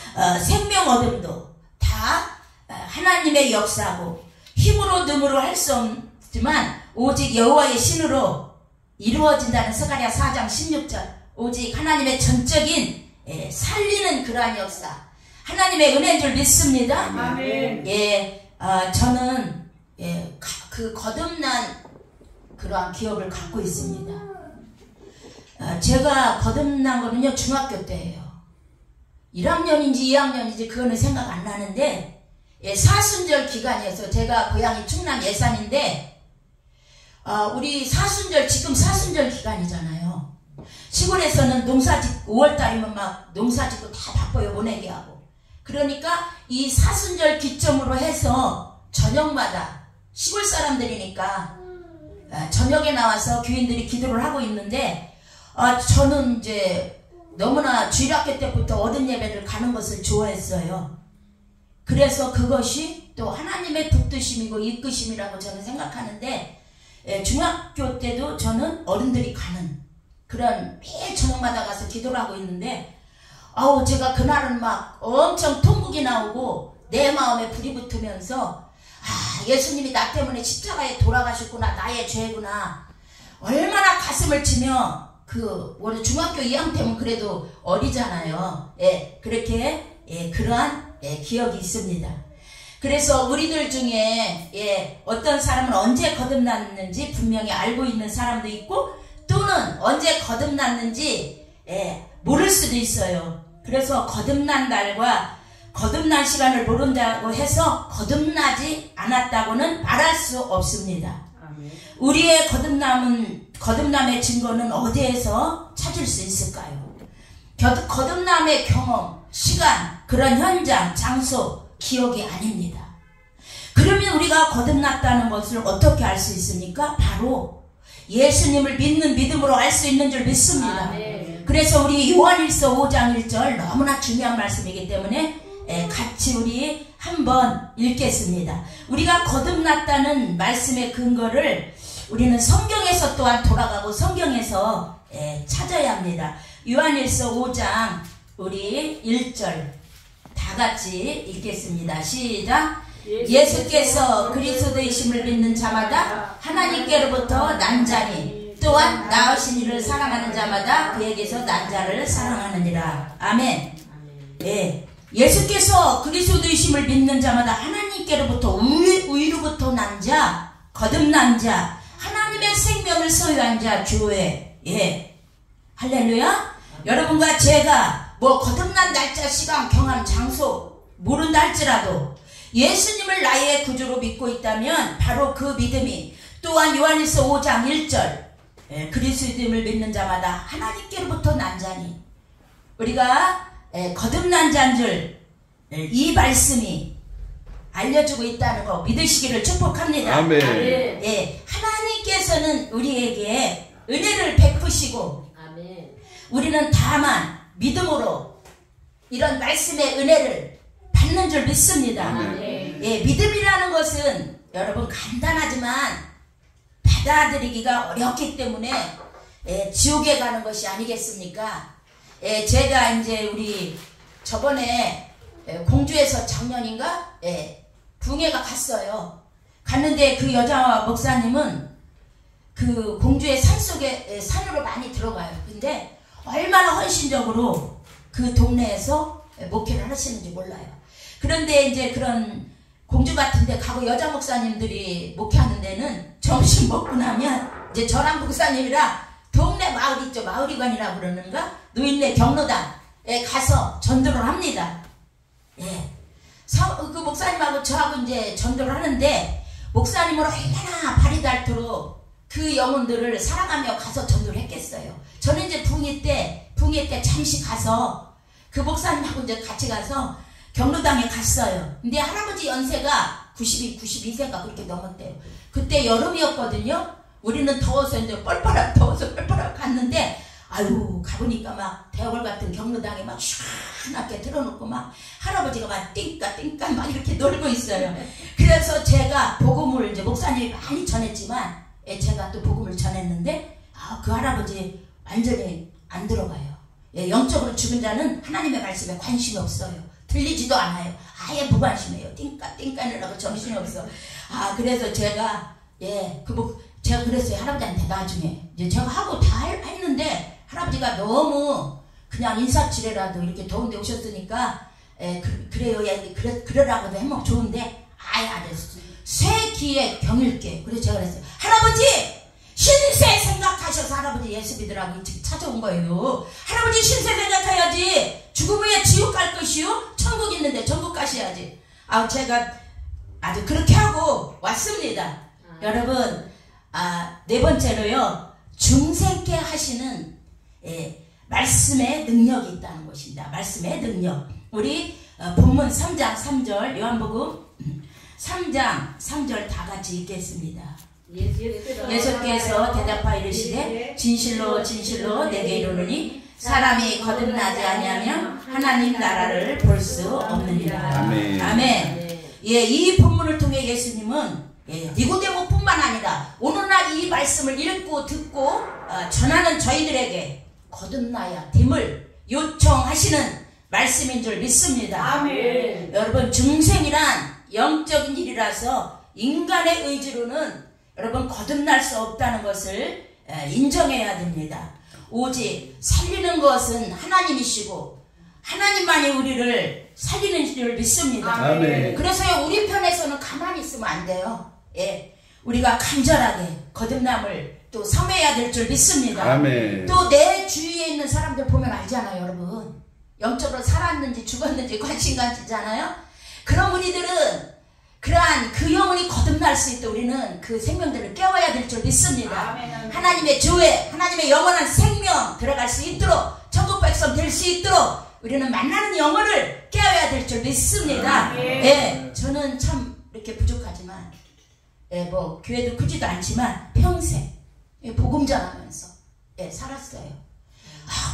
얻음도 다 하나님의 역사고 힘으로 능으로 할 수 없지만 오직 여호와의 신으로 이루어진다는 스가랴 4장 16절. 오직 하나님의 전적인, 예, 살리는 그러한 역사, 하나님의 은혜인 줄 믿습니다. 아멘. 예, 저는, 예, 그 거듭난 그러한 기억을 갖고 있습니다. 제가 거듭난 거는요 중학교 때예요. 1학년인지 2학년인지 그거는 생각 안 나는데, 예, 사순절 기간이어서 제가 고향이 충남 예산인데, 우리 사순절, 지금 사순절 기간이잖아요. 시골에서는 농사짓고 5월달이면 막 농사짓고 다 바빠요. 모내기 하고. 그러니까 이 사순절 기점으로 해서 저녁마다 시골 사람들이니까 저녁에 나와서 교인들이 기도를 하고 있는데 저는 이제 너무나 주일학교 때부터 어른 예배를 가는 것을 좋아했어요. 그래서 그것이 또 하나님의 붙드심이고 이끄심이라고 저는 생각하는데 중학교 때도 저는 어른들이 가는 그런 매일 저녁마다 가서 기도를 하고 있는데 제가 그날은 막 엄청 통곡이 나오고 내 마음에 불이 붙으면서 예수님이 나 때문에 십자가에 돌아가셨구나. 나의 죄구나. 얼마나 가슴을 치며 원래 중학교 2학년 때면 그래도 어리잖아요. 그렇게 그러한 기억이 있습니다. 그래서 우리들 중에 어떤 사람은 언제 거듭났는지 분명히 알고 있는 사람도 있고 또는 언제 거듭났는지 모를 수도 있어요. 그래서 거듭난 날과 거듭난 시간을 모른다고 해서 거듭나지 않았다고는 말할 수 없습니다. 우리의 거듭남의 증거는 어디에서 찾을 수 있을까요? 거듭남의 경험, 시간, 그런 현장, 장소, 기억이 아닙니다. 그러면 우리가 거듭났다는 것을 어떻게 알 수 있습니까? 바로 예수님을 믿는 믿음으로 알 수 있는 줄 믿습니다. 그래서 우리 요한일서 5장 1절 너무나 중요한 말씀이기 때문에 같이 우리 한번 읽겠습니다. 우리가 거듭났다는 말씀의 근거를 우리는 성경에서 또한 돌아가고 성경에서 찾아야 합니다. 요한일서 5장 우리 1절 다 같이 읽겠습니다. 시작. 예수께서 그리스도이심을 믿는 자마다 하나님께로부터 난 자니 또한 나으신 이를 사랑하는 자마다 그에게서 난 자를 사랑하느니라. 아멘. 예수께서 그리스도이심을 믿는 자마다 하나님께로부터 위로부터 난 자, 거듭난 자, 하나님의 생명을 소유한 자, 교회. 할렐루야. 여러분과 제가 거듭난 날짜, 시간, 경험, 장소 모른다 할지라도 예수님을 나의 구주로 믿고 있다면 바로 그 믿음이 또한 요한일서 5장 1절 그리스도임을 믿는 자마다 하나님께로부터 난 자니 우리가 거듭난 자인 줄 이 말씀이 알려주고 있다는 거 믿으시기를 축복합니다. 아멘. 하나님께서는 우리에게 은혜를 베푸시고 아멘. 우리는 다만 믿음으로 이런 말씀의 은혜를 받는 줄 믿습니다. 믿음이라는 것은 여러분 간단하지만 받아들이기가 어렵기 때문에 지옥에 가는 것이 아니겠습니까? 제가 이제 우리 저번에 공주에서 작년인가 붕해가 갔어요. 갔는데 그 여자 목사님은 그 공주의 산속에 산으로 많이 들어가요. 근데 얼마나 헌신적으로 그 동네에서 목회를 하시는지 몰라요. 그런데 이제 그런 공주 같은 데 가고 여자 목사님들이 목회하는 데는 점심 먹고 나면 이제 저랑 목사님이랑 동네 마을 있죠. 마을이관이라고 그러는가? 노인네 경로당에 가서 전도를 합니다. 그 목사님하고 저하고 이제 전도를 하는데 목사님은 얼마나 발이 닳도록 그 영혼들을 사랑하며 가서 전도를 했겠어요. 저는 이제 붕해 때 잠시 가서 그 목사님하고 이제 같이 가서 경로당에 갔어요. 근데 할아버지 연세가 92세가 그렇게 넘었대요. 그때 여름이었거든요. 우리는 더워서 이제 뻘뻘하고 갔는데 아유 가보니까 막 대궐 같은 경로당에 막 시원하게 틀어놓고 막 할아버지가 막 띵까 막 이렇게 놀고 있어요. 그래서 제가 복음을 이제 목사님이 많이 전했지만 제가 또 복음을 전했는데 그 할아버지 완전히 안 들어가요. 영적으로 죽은 자는 하나님의 말씀에 관심이 없어요. 들리지도 않아요. 아예 무관심해요. 띵까느라고 정신이 없어. 그래서 제가 제가 그랬어요. 할아버지한테 나중에 이제 제가 하고 다 했는데 할아버지가 너무 그냥 인사치레라도 이렇게 더운데 오셨으니까 그래요. 그러라고도 해먹 좋은데 알았어. 쇠기에 경일게. 그래서 제가 그랬어요. 할아버지 신세 생각하셔서 할아버지 예수 믿으라고 지금 찾아온 거예요. 할아버지 신세 생각해야지. 죽음 후에 지옥 갈 것이요. 천국 있는데 천국 가셔야지. 제가 아주 그렇게 하고 왔습니다. 여러분 네 번째로요. 중생케 하시는 말씀의 능력이 있다는 것입니다. 말씀의 능력. 우리 본문 3장 3절 요한복음 3장 3절 다 같이 읽겠습니다. 예수께서 대답하여 이르시되 진실로 진실로 내게 이르노니 사람이 거듭나지 아니하면 하나님 나라를 볼 수 없느니라. 아멘. 아멘. 예, 이 본문을 통해 예수님은 니고데모뿐만 아니라 오늘날 이 말씀을 읽고 듣고 전하는 저희들에게 거듭나야 됨을 요청하시는 말씀인 줄 믿습니다. 아멘. 여러분, 중생이란 영적인 일이라서 인간의 의지로는 여러분 거듭날 수 없다는 것을 인정해야 됩니다. 오직 살리는 것은 하나님이시고 하나님만이 우리를 살리는 줄 믿습니다. 아멘. 그래서 우리 편에서는 가만히 있으면 안 돼요. 우리가 간절하게 거듭남을 또 섬해야 될 줄 믿습니다. 아멘. 또 내 주위에 있는 사람들 보면 알잖아요, 여러분. 영적으로 살았는지 죽었는지 관심 가지잖아요. 그런 우리들은 그러한 그 영혼이 거듭날 수 있도록 우리는 그 생명들을 깨워야 될 줄 믿습니다. 아멘. 하나님의 조회, 하나님의 영원한 생명 들어갈 수 있도록 천국 백성 될 수 있도록 우리는 만나는 영혼을 깨워야 될 줄 믿습니다. 저는 참 이렇게 부족하지만 뭐 교회도 크지도 않지만 평생 복음 전하면서 살았어요.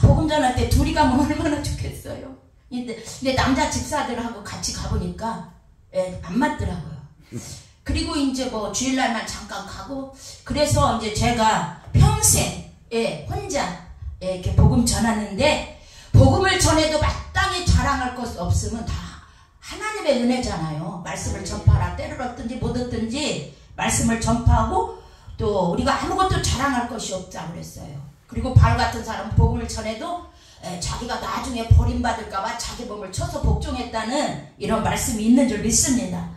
복음 전할 때 둘이 가면 얼마나 좋겠어요. 근데 남자 집사들하고 같이 가보니까 안 맞더라고요. 그리고 이제 뭐 주일날만 잠깐 가고 그래서 이제 제가 평생 혼자 이렇게 복음 전하는데 복음을 전해도 마땅히 자랑할 것 없으면 다 하나님의 은혜잖아요. 말씀을 전파하라. 때를 얻든지 못 얻든지 말씀을 전파하고 또 우리가 아무것도 자랑할 것이 없다고 그랬어요. 그리고 바울 같은 사람은 복음을 전해도 자기가 나중에 버림받을까봐 자기 몸을 쳐서 복종했다는 이런 말씀이 있는 줄 믿습니다.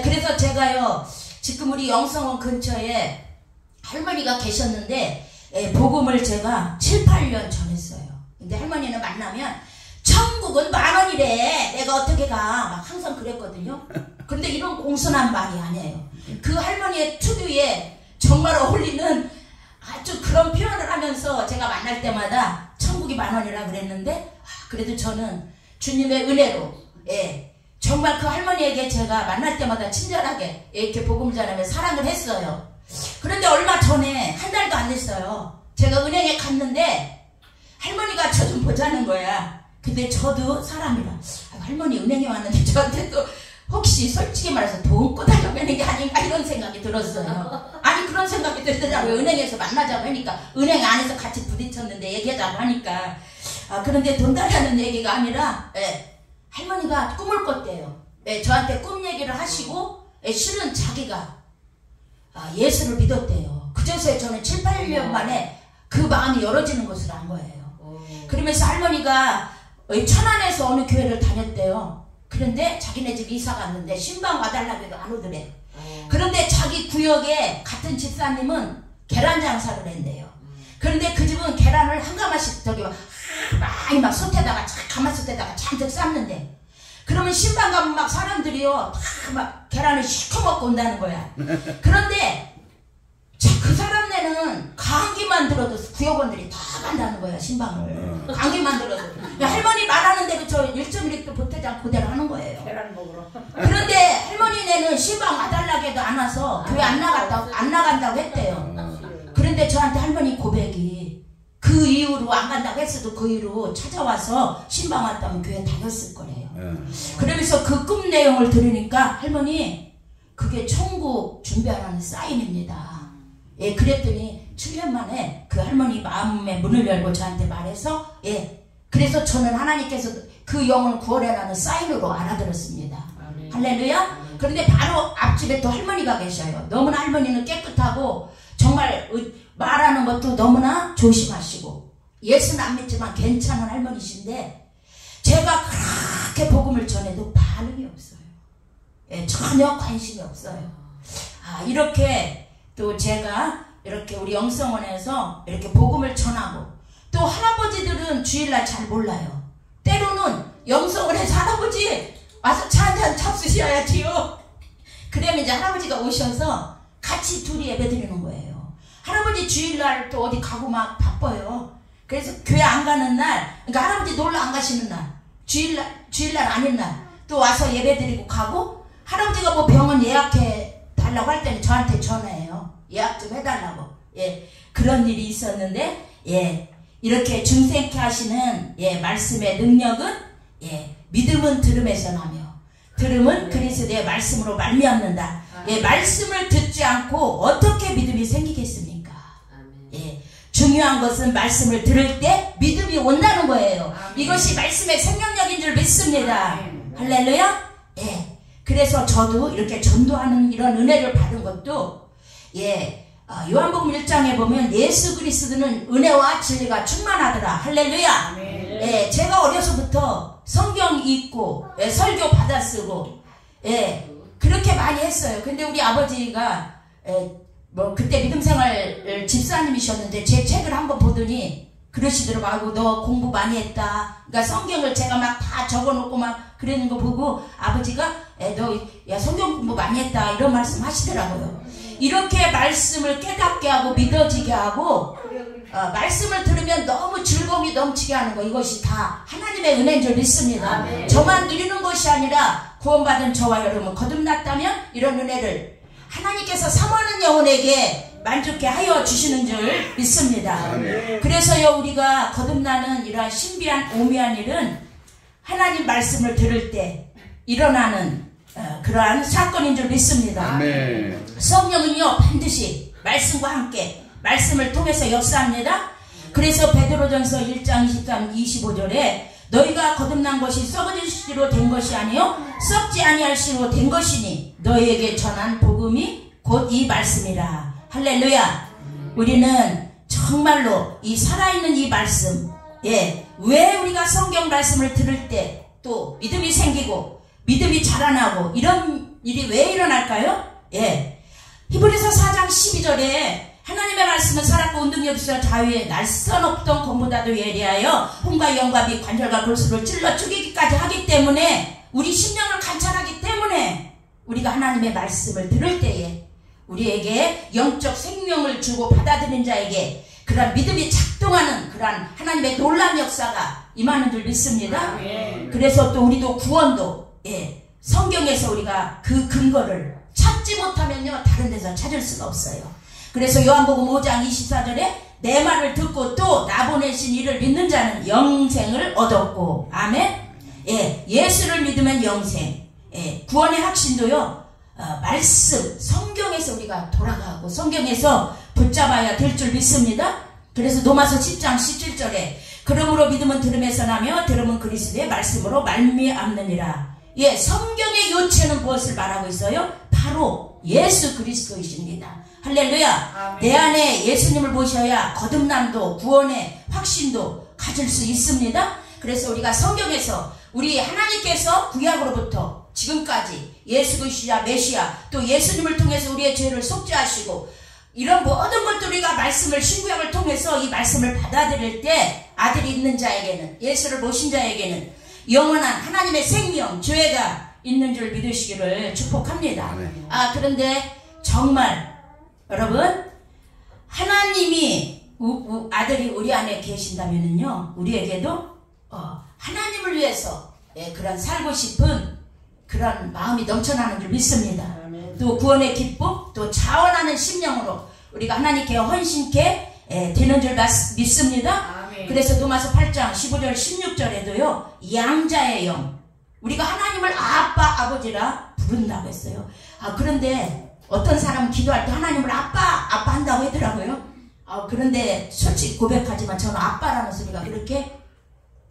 그래서 제가요 지금 우리 영성원 근처에 할머니가 계셨는데 복음을 제가 7, 8년 전했어요. 근데 할머니는 만나면 천국은 10,000원이래. 내가 어떻게 가? 막 항상 그랬거든요. 그런데 이런 공손한 말이 아니에요. 그 할머니의 특유의 정말 어울리는 아주 그런 표현을 하면서 제가 만날 때마다 천국이 10,000원이라 그랬는데 그래도 저는 주님의 은혜로 정말 그 할머니에게 제가 만날 때마다 친절하게 이렇게 복음을 전하며 사랑을 했어요. 그런데 얼마 전에 한 달도 안 됐어요. 제가 은행에 갔는데 할머니가 저 좀 보자는 거야. 근데 저도 사람이라 할머니 은행에 왔는데 저한테 또 혹시 솔직히 말해서 돈 꺼달라고 하는 게 아닌가 이런 생각이 들었어요. 아니 그런 생각이 들더라고요. 은행에서 만나자고 하니까 은행 안에서 같이 부딪혔는데 얘기하자고 하니까 그런데 돈 달라는 얘기가 아니라 할머니가 꿈을 꿨대요. 저한테 꿈 얘기를 하시고 실은 자기가 예수를 믿었대요. 그제서야 저는 7, 8년 만에 그 마음이 열어지는 것을 안 거예요. 그러면서 할머니가 천안에서 어느 교회를 다녔대요. 그런데 자기네 집 이사 갔는데 신방 와달라고 해도 안 오더래. 그런데 자기 구역에 같은 집사님은 계란 장사를 했대요. 그런데 그 집은 계란을 한 가마씩 많이 막 솥에다가 가마솥에다가 잔뜩 삶는데 그러면 신방 가면 막 사람들이요 다 막 계란을 시커먹고 온다는 거야. 그런데 그 사람네는 감기만 들어도 구역원들이 다 간다는 거야 신방을. 감기만 들어도 할머니 말하는 대로 저 1.1도 보태지 않고 그대로 하는 거예요. 계란 먹으러. 그런데 할머니네는 신방 와달라고 해도 안 와서 교회 안 나간다고 했대요. 그런데 저한테 할머니 고백이 그 이후로 안 간다고 했어도 그 이후로 찾아와서 신방 왔다면 교회 다녔을 거래요. 그러면서 그 꿈 내용을 들으니까 할머니 그게 천국 준비하라는 사인입니다. 그랬더니 7년 만에 그 할머니 마음의 문을 열고 저한테 말해서 그래서 저는 하나님께서 그 영혼을 구원해라는 사인으로 알아들었습니다. 아멘. 할렐루야. 그런데 바로 앞집에 또 할머니가 계셔요. 너무나 할머니는 깨끗하고 정말 말하는 것도 너무나 조심하시고 예수는 안 믿지만 괜찮은 할머니신데 제가 그렇게 복음을 전해도 반응이 없어요. 전혀 관심이 없어요. 이렇게 또 제가 이렇게 우리 영성원에서 이렇게 복음을 전하고 또 할아버지들은 주일날 잘 몰라요. 때로는 영성원에서 할아버지 와서 차 한잔 잡수셔야지요. 그러면 이제 할아버지가 오셔서 같이 둘이 예배 드리는 거예요. 할아버지 주일날 또 어디 가고 막 바빠요. 그래서 교회 안 가는 날, 그러니까 할아버지 놀러 안 가시는 날, 주일날 아닌 날, 또 와서 예배 드리고 가고, 할아버지가 뭐 병원 예약해 달라고 할 때는 저한테 전화해요. 예약 좀 해달라고. 예, 그런 일이 있었는데, 예, 이렇게 중생케 하시는, 예, 말씀의 능력은, 예, 믿음은 들음에서 나며, 들음은 그리스도의 말씀으로 말미암는다. 예, 말씀을 듣지 않고 어떻게 믿음이 생기겠습니까? 예, 중요한 것은 말씀을 들을 때 믿음이 온다는 거예요. 이것이 말씀의 생명력인 줄 믿습니다. 할렐루야. 예, 그래서 저도 이렇게 전도하는 이런 은혜를 받은 것도, 예, 요한복음 1장에 보면 예수 그리스도는 은혜와 진리가 충만하더라. 할렐루야. 예, 제가 어려서부터 성경 읽고, 예, 설교 받아 쓰고, 예, 그렇게 많이 했어요. 근데 우리 아버지가, 예, 뭐 그때 믿음생활 집사님이셨는데 제 책을 한번 보더니 그러시더라고. 아이고, 너 공부 많이 했다. 그러니까 성경을 제가 막 다 적어놓고 막 그러는 거 보고 아버지가, 너 야 성경 공부 많이 했다, 이런 말씀 하시더라고요. 이렇게 말씀을 깨닫게 하고 믿어지게 하고, 말씀을 들으면 너무 즐거움이 넘치게 하는 거, 이것이 다 하나님의 은혜인 줄 믿습니다. 저만 누리는 것이 아니라 구원받은 저와 여러분 거듭났다면 이런 은혜를 하나님께서 사모하는 영혼에게 만족해 하여 주시는 줄 믿습니다. 그래서요, 우리가 거듭나는 이러한 신비한 오묘한 일은 하나님 말씀을 들을 때 일어나는 그러한 사건인 줄 믿습니다. 아멘. 성령은요, 반드시 말씀과 함께 말씀을 통해서 역사합니다. 그래서 베드로전서 1장 23, 25절에 너희가 거듭난 것이 썩어질 씨로 된 것이 아니요 썩지 아니할 씨로 된 것이니 너희에게 전한 복음이 곧 이 말씀이라. 할렐루야. 우리는 정말로 이 살아있는 이 말씀, 예, 왜 우리가 성경 말씀을 들을 때 또 믿음이 생기고 믿음이 자라나고 이런 일이 왜 일어날까요? 예, 히브리서 4장 12절에 하나님의 말씀은 살았고 운동이 없어 자유의 날선 없던 검보다도 예리하여 혼과 영과 및 관절과 골수를 찔러 죽이기까지 하기 때문에, 우리 심령을 관찰하기 때문에 우리가 하나님의 말씀을 들을 때에 우리에게 영적 생명을 주고 받아들인 자에게 그런 믿음이 작동하는 그런 하나님의 놀라운 역사가 임하는 줄 믿습니다. 그래서 또 우리도 구원도, 예, 성경에서 우리가 그 근거를 찾지 못하면요 다른 데서 찾을 수가 없어요. 그래서 요한복음 5장 24절에 내 말을 듣고 또 나 보내신 이를 믿는 자는 영생을 얻었고, 아멘. 예, 예수를 믿으면 영생, 예, 구원의 확신도요, 말씀, 성경에서 우리가 돌아가고 성경에서 붙잡아야 될 줄 믿습니다. 그래서 로마서 10장 17절에 그러므로 믿음은 들음에서 나며 들음은 그리스도의 말씀으로 말미암느니라. 예, 성경의 요체는 무엇을 말하고 있어요? 바로 예수 그리스도이십니다. 할렐루야. 내 안에 예수님을 모셔야 거듭남도 구원의 확신도 가질 수 있습니다. 그래서 우리가 성경에서 우리 하나님께서 구약으로부터 지금까지 예수 그리스도야 메시아 또 예수님을 통해서 우리의 죄를 속죄하시고 이런 모든 것들 우리가 말씀을 신구약을 통해서 이 말씀을 받아들일 때 아들이 있는 자에게는, 예수를 모신 자에게는 영원한 하나님의 생명 죄가 있는 줄 믿으시기를 축복합니다. 그런데 정말 여러분, 하나님이 아들이 우리 안에 계신다면은요, 우리에게도 하나님을 위해서, 예, 그런 살고 싶은 그런 마음이 넘쳐나는 줄 믿습니다. 또 구원의 기쁨, 또 자원하는 심령으로 우리가 하나님께 헌신케, 예, 되는 줄 믿습니다. 그래서 로마서 8장 15절 16절에도요 양자의 영, 우리가 하나님을 아빠 아버지라 부른다고 했어요. 그런데 어떤 사람은 기도할 때 하나님을 아빠 한다고 하더라고요. 그런데 솔직히 고백하지만 저는 아빠라는 소리가 그렇게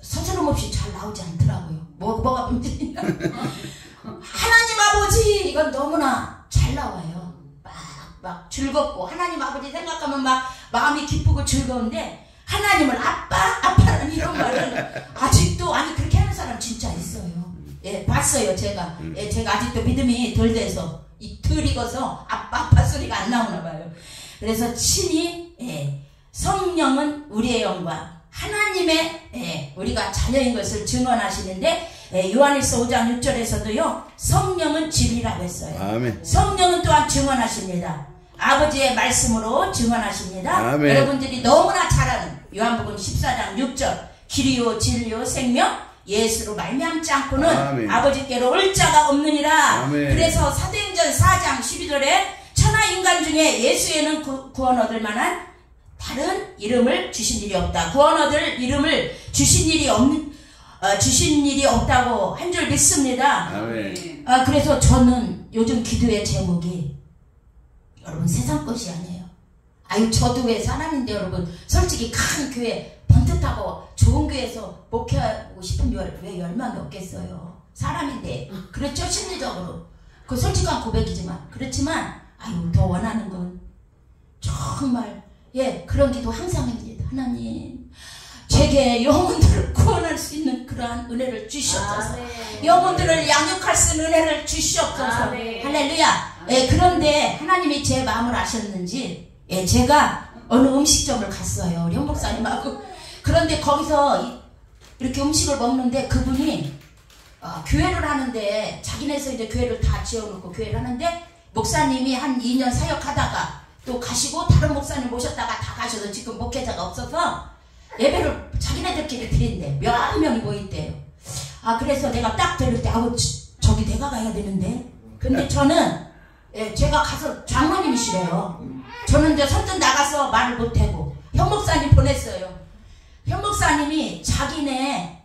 서스럼없이 잘 나오지 않더라고요. 뭐가 문제냐. 하나님 아버지, 이건 너무나 잘 나와요. 막 즐겁고 하나님 아버지 생각하면 막 마음이 기쁘고 즐거운데, 하나님을 아빠라는 이런 말은 아직도, 아니 그렇게 하는 사람 진짜 있어요. 예, 봤어요. 제가 아직도 믿음이 덜 돼서 덜 익어서 아빠 소리가 안 나오나 봐요. 그래서 친히, 예, 성령은 우리의 영광, 하나님의, 예, 우리가 자녀인 것을 증언하시는데, 예, 요한일서 5장 6절에서도요 성령은 진리라고 했어요. 아멘. 성령은 또한 증언하십니다. 아버지의 말씀으로 증언하십니다. 아멘. 여러분들이 너무나 잘 아는 요한복음 14장 6절 길이요 진리요 생명 예수로 말미암지 않고는 아멘. 아버지께로 올 자가 없느니라. 아멘. 그래서 사도행전 4장 12절에 천하 인간 중에 예수에는 구원 얻을 만한 다른 이름을 주신 일이 없다. 구원 얻을 이름을 주신 일이 없다고 한 줄 믿습니다. 아멘. 그래서 저는 요즘 기도의 제목이 여러분 세상 것이 아니에요. 아유 저도 왜 사람인데 여러분 솔직히 큰 교회 번듯하고 좋은 교회에서 목회하고 싶은 왜 열망이 없겠어요. 사람인데 그렇죠 심리적으로 그 솔직한 고백이지만 그렇지만 아유 더 원하는 건 정말 그런 기도 항상 합니다. 하나님 제게 영혼들을 구원할 수 있는 그러한 은혜를 주시옵소서. 영혼들을 양육할 수 있는 은혜를 주시옵소서. 할렐루야. 그런데 하나님이 제 마음을 아셨는지 제가 어느 음식점을 갔어요. 우리 현 목사님하고. 그런데 거기서 이렇게 음식을 먹는데 그분이 교회를 하는데 자기네서 이제 교회를 다 지어놓고 교회를 하는데 목사님이 한 2년 사역하다가 또 가시고 다른 목사님 모셨다가 다 가셔서 지금 목회자가 없어서 예배를 자기네들끼리 드린대. 몇 명이 모였대요. 그래서 내가 딱 들을 때 저기 내가 가야 되는데 근데 저는 제가 가서 장로님이시래요. 저는 이제 선뜻 나가서 말을 못하고 현 목사님 보냈어요. 현 목사님이 자기네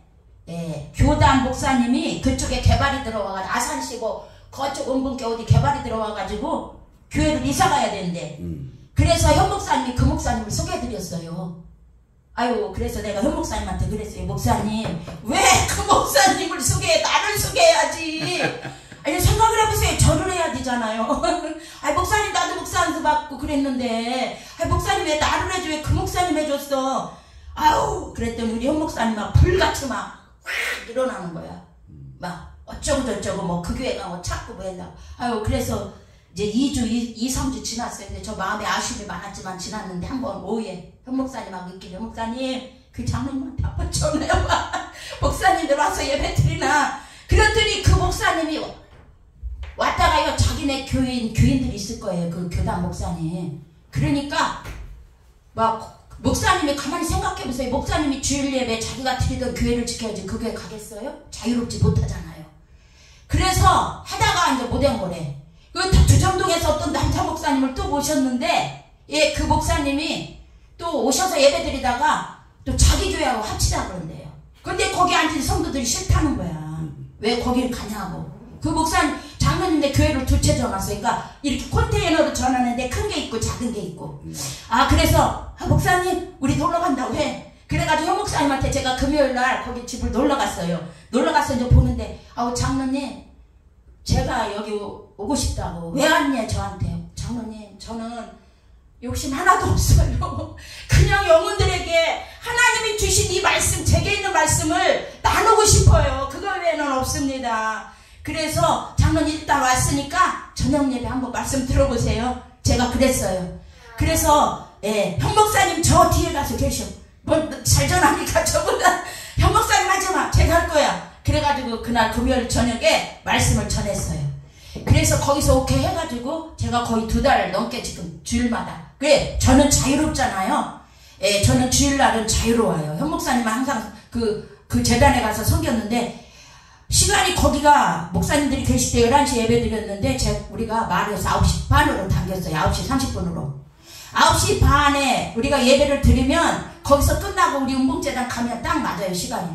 교단 목사님이 그쪽에 개발이 들어와가지고 아산시고 그쪽 은분께 어디 개발이 들어와가지고 교회를 이사가야 되는데 그래서 현 목사님이 그 목사님을 소개해드렸어요. 아유 그래서 내가 현 목사님한테 그랬어요. 목사님 왜 그 목사님을 소개해 나를 소개해야지. 아니 생각을 해보세요. 절을 해야 되잖아요. 아니 목사님 나도 목사 안수 받고 그랬는데 목사님 왜 나를 해줘 왜 그 목사님 해줬어. 아우 그랬더니 우리 현 목사님 막 불같이 막 확 일어나는 거야. 막 어쩌고 저쩌고 뭐 그 교회가 뭐 찾고 뭐 했나. 아유 그래서 이제 2-3주 지났어요. 근데 저 마음에 아쉬움이 많았지만 지났는데 한번 오후에 현 목사님하고 있길래 목사님 그 장로님한테 한번 전화해봐. 목사님들 와서 예배 드리나. 그랬더니 그 목사님이 왔다가요 자기네 교인들이 있을 거예요. 그 교단 목사님. 그러니까 막 목사님이 가만히 생각해보세요. 목사님이 주일 예배 자기가 드리던 교회를 지켜야지 그 교회 가겠어요? 자유롭지 못하잖아요. 그래서 하다가 이제 못한 거래. 그 두정동에서 어떤 남자 목사님을 또 모셨는데 그 목사님이 또 오셔서 예배 드리다가 또 자기 교회하고 합치자 그런대요. 근데 거기 앉은 성도들이 싫다는 거야. 왜 거기를 가냐고. 그 목사님 장로님네 교회를 두 채 전놨어요. 그러니까 이렇게 컨테이너로 전하는데 큰 게 있고 작은 게 있고. 그래서 목사님 우리 놀러 간다고 해. 그래가지고 현 목사님한테 제가 금요일날 거기 집을 놀러 갔어요. 놀러 가서 이제 보는데 장로님 제가 여기 오고 싶다고. 왜 왔냐 저한테. 장로님 저는 욕심 하나도 없어요. 그냥 영혼들에게 하나님이 주신 이 말씀 제게 있는 말씀을 나누고 싶어요. 그거 외에는 없습니다. 그래서 장로님 일단 왔으니까 저녁 예배 한번 말씀 들어보세요. 제가 그랬어요. 그래서 현 목사님 저 뒤에 가서 계셔. 뭐 잘 전하니까 저보다 현 목사님 하지마 제가 할 거야. 그래가지고 그날 금요일 저녁에 말씀을 전했어요. 그래서 거기서 오케이 해가지고 제가 거의 2달 넘게 지금 주일마다 그래 저는 자유롭잖아요. 저는 주일날은 자유로워요. 현 목사님은 항상 그 재단에 가서 섬겼는데 시간이 거기가 목사님들이 계실 때 11시 예배 드렸는데 우리가 말해서 9시 반으로 당겼어요. 9시 30분으로 9시 반에 우리가 예배를 드리면 거기서 끝나고 우리 운봉재단 가면 딱 맞아요 시간이.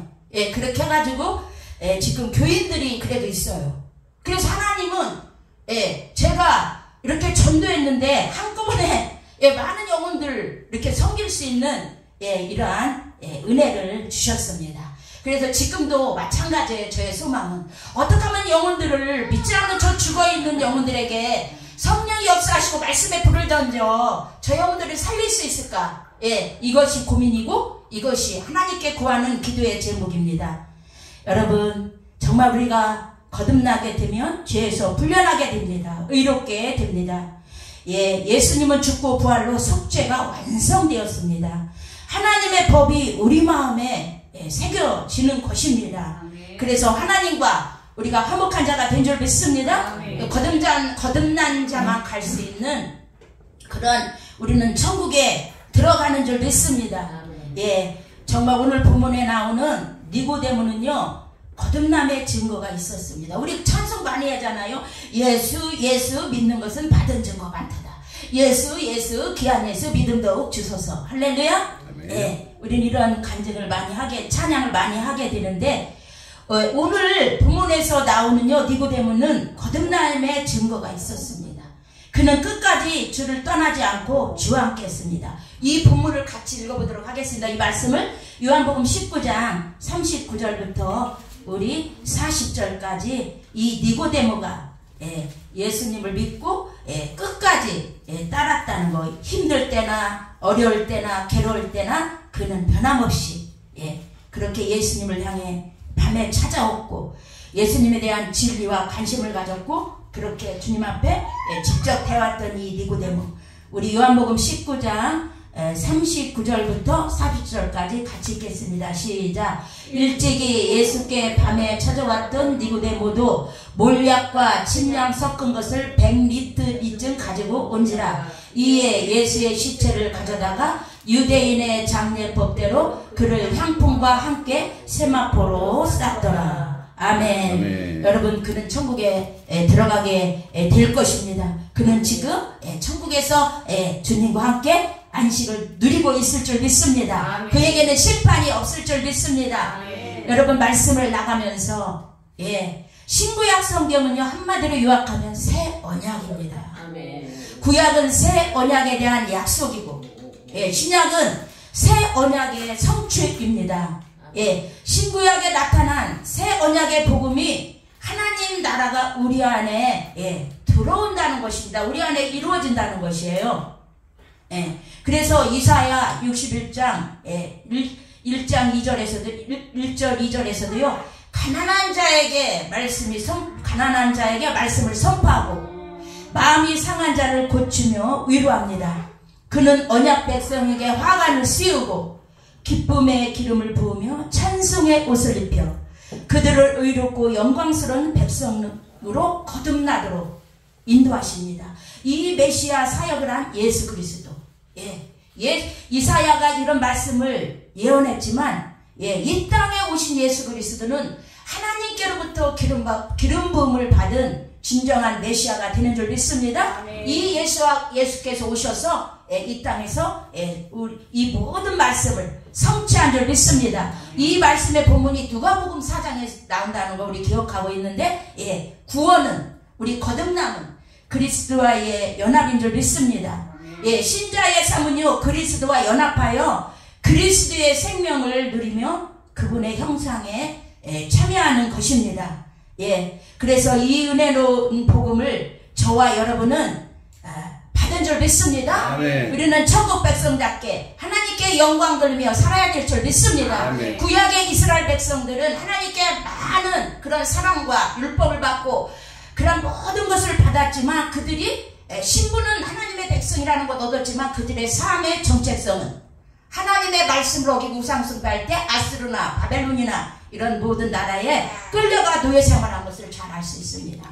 그렇게 해가지고 지금 교인들이 그래도 있어요. 그래서 하나님은 제가 이렇게 전도했는데 한꺼번에 많은 영혼들 이렇게 섬길 수 있는 이러한 은혜를 주셨습니다. 그래서 지금도 마찬가지예요. 저의 소망은 어떻게 하면 영혼들을 믿지 않는 저 죽어있는 영혼들에게 성령이 역사하시고 말씀에 불을 던져 저 영혼들을 살릴 수 있을까. 이것이 고민이고 이것이 하나님께 구하는 기도의 제목입니다. 여러분 정말 우리가 거듭나게 되면 죄에서 풀려나게 됩니다. 의롭게 됩니다. 예수님은 죽고 부활로 속죄가 완성되었습니다. 하나님의 법이 우리 마음에 새겨지는 것입니다. 그래서 하나님과 우리가 화목한 자가 된 줄 믿습니다. 거듭난 자만 갈 수 있는 그런 우리는 천국에 들어가는 줄 믿습니다. 예, 정말 오늘 본문에 나오는 니고데모는요 거듭남의 증거가 있었습니다. 우리 찬송 많이 하잖아요. 예수 믿는 것은 받은 증거 많다. 예수 귀한 예수 믿음 더욱 주소서. 할렐루야. 예, 우리는 이런 간증을 많이 하게, 찬양을 많이 하게 되는데 오늘 본문에서 나오는요 니고데모는 거듭남의 증거가 있었습니다. 그는 끝까지 주를 떠나지 않고 주와 함께 했습니다. 이 본문을 같이 읽어보도록 하겠습니다. 이 말씀을 요한복음 19장 39절부터 우리 40절까지 이 니고데모가 예수님을 믿고 끝까지 따랐다는 거, 힘들 때나 어려울 때나 괴로울 때나 그는 변함없이 그렇게 예수님을 향해 밤에 찾아왔고 예수님에 대한 진리와 관심을 가졌고 그렇게 주님 앞에 직접 대왔던 이 니고데모, 우리 요한복음 19장 39절부터 40절까지 같이 읽겠습니다. 시작. 일찍이 예수께 밤에 찾아왔던 니고데모도 몰약과 침량 섞은 것을 100리터쯤 가지고 온지라. 이에 예수의 시체를 가져다가 유대인의 장례법대로 그를 향품과 함께 세마포로 쌌더라. 아멘. 아멘. 여러분, 그는 천국에 들어가게 될 것입니다. 그는 지금 천국에서 주님과 함께 안식을 누리고 있을 줄 믿습니다. 아멘. 그에게는 심판이 없을 줄 믿습니다. 아멘. 여러분, 말씀을 나가면서 신구약 성경은요 한마디로 요약하면 새 언약입니다. 아멘. 구약은 새 언약에 대한 약속이고 신약은 새 언약의 성취입니다. 신구약에 나타난 새 언약의 복음이 하나님 나라가 우리 안에 들어온다는 것입니다. 우리 안에 이루어진다는 것이에요. 그래서 이사야 61장 1장 2절에서도 1절 2절에서도요 가난한 자에게 말씀을 선포하고 마음이 상한 자를 고치며 위로합니다. 그는 언약 백성에게 화관을 씌우고 기쁨의 기름을 부으며 찬송의 옷을 입혀 그들을 의롭고 영광스러운 백성으로 거듭나도록 인도하십니다. 이 메시아 사역을 한 예수 그리스도. 이사야가 이런 말씀을 예언했지만 이 땅에 오신 예수 그리스도는 하나님께로부터 기름 부음을 받은 진정한 메시아가 되는 줄 믿습니다. 아멘. 이 예수께서 오셔서 이 땅에서 이 모든 말씀을 성취한 줄 믿습니다. 이 말씀의 본문이 누가복음 4장에 나온다는 거 우리 기억하고 있는데 구원은, 우리 거듭남은 그리스도와의 연합인 줄 믿습니다. 신자의 삶은요 그리스도와 연합하여 그리스도의 생명을 누리며 그분의 형상에 참여하는 것입니다. 그래서 이 은혜로운 복음을 저와 여러분은 받은 줄 믿습니다. 아멘. 우리는 천국 백성답게 하나님께 영광 돌리며 살아야 될 줄 믿습니다. 아멘. 구약의 이스라엘 백성들은 하나님께 많은 그런 사랑과 율법을 받고 그런 모든 것을 받았지만 그들이 신분은 하나님의 백성이라는 것 얻었지만 그들의 삶의 정체성은 하나님의 말씀을 어기고 우상숭배할 때 아스르나 바벨론이나 이런 모든 나라에 끌려가 노예 생활한 것을 잘 알 수 있습니다.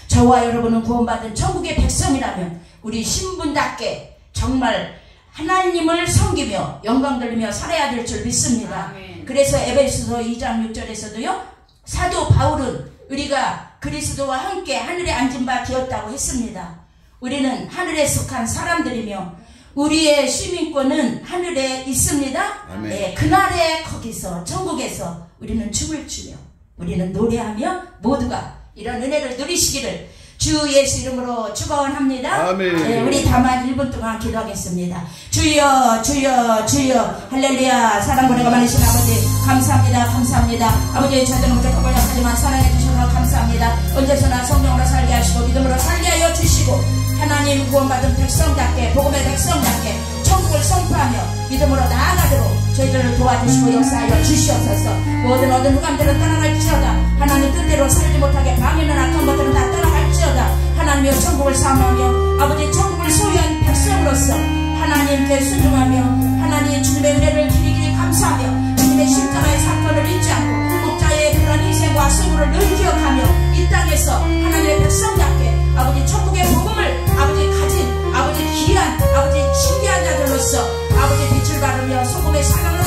저와 여러분은 구원받은 천국의 백성이라면 우리 신분답게 정말 하나님을 섬기며 영광 돌리며 살아야 될 줄 믿습니다. 아멘. 그래서 에베소서 2장 6절에서도요 사도 바울은 우리가 그리스도와 함께 하늘에 앉은 바 되었다고 했습니다. 우리는 하늘에 속한 사람들이며 우리의 시민권은 하늘에 있습니다. 아멘. 그날에 거기서 천국에서 우리는 춤을 추며 우리는 노래하며 모두가 이런 은혜를 누리시기를 주 예수 이름으로 축원합니다. 아멘. 우리 다만 1분 동안 기도하겠습니다. 주여 주여 주여 할렐루야. 사랑 보내가 많으신 아버지 감사합니다. 감사합니다. 아버지 저희들은 부족하고 약하지만 사랑해 주셔서 감사합니다. 언제서나 성령으로 살게 하시고 믿음으로 살게 하여 주시고 하나님 구원받은 백성답게 복음의 백성답게 천국을 선포하며 믿음으로 나아가도록 저희들을 도와주시고 역사하여 주시옵소서. 모든 얻은 흑암들은 떠나갈지어다. 하나님 뜻대로 살지 못하게 방해는 악한 것들은 다 떠나갈지어다. 하나님의 천국을 사모하며 아버지 천국을 소유한 백성으로서 하나님께 순종하며 하나님의 주님의 은혜를 길이길이 감사하며 주님의 십자가의 사건을 잊지 않고 목자의 그런 희생과 수고를 늘 기억하며 이 땅에서 하나님의 백성답게 아버지 천국의 복음을 아버지 가진 아버지 귀한 아버지 신비한 자들로서 아버지 빛을 바르며 소금의 사랑을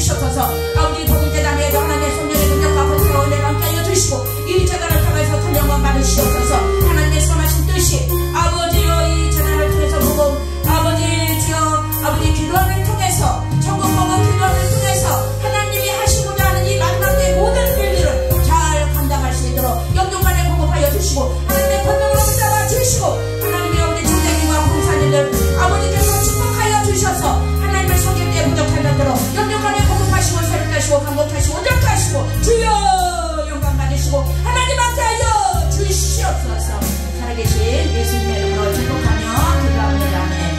주시옵소서. 아버지 복음재단에도 하나님의 성령의 능력과 권세와 은혜를 함께 하여 주시고 이 재단을 통해서 찬양만 받으시옵소서. 하나님의 선하신 뜻이 아버지여 이 재단을 통해서 복음 아버지 주여 아버지 기도함을 통해서 천국 복음 기도함을 통해서 하나님이 하시고자 하는 이 마지막 때의 모든 일들을 잘 감당할 수 있도록 영육간에 공급하여 주시고 하나님의 권능으로 붙잡아 주시고 하나님의 우리 총장님과 봉사님들 아버지께서 축복하여 주셔서 하나님의 성경에 부족한 것들로 영육간에 공급하시고 새롭게 하시고 강복하시고 온전하시고 주여 영광 받으시고 하나님한테 하여 주시옵소서. 살아계신 예수님의 이름으로 축복하며 기도합니다. 아멘.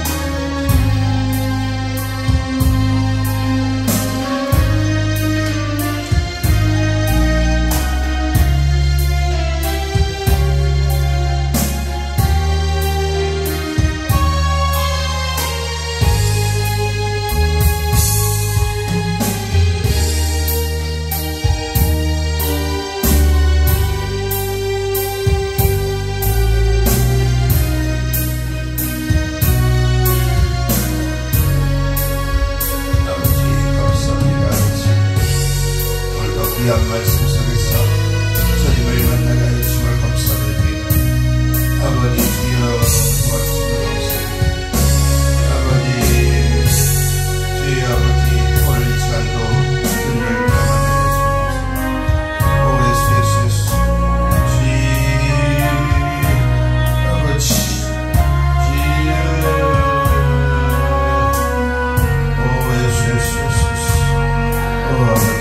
귀한 말씀 속에서 주님을 만나게 하여 주심을 감사드립니다. 아버지 주여 도와주심을 감사드립니다. 아버지 주여 아버지 오늘 이 시간도 주님을 만나게 하여 주심을 감사드립니다. 오 예수 예수 예수 아버지 주여 오 예수 예수 예수 오 아버지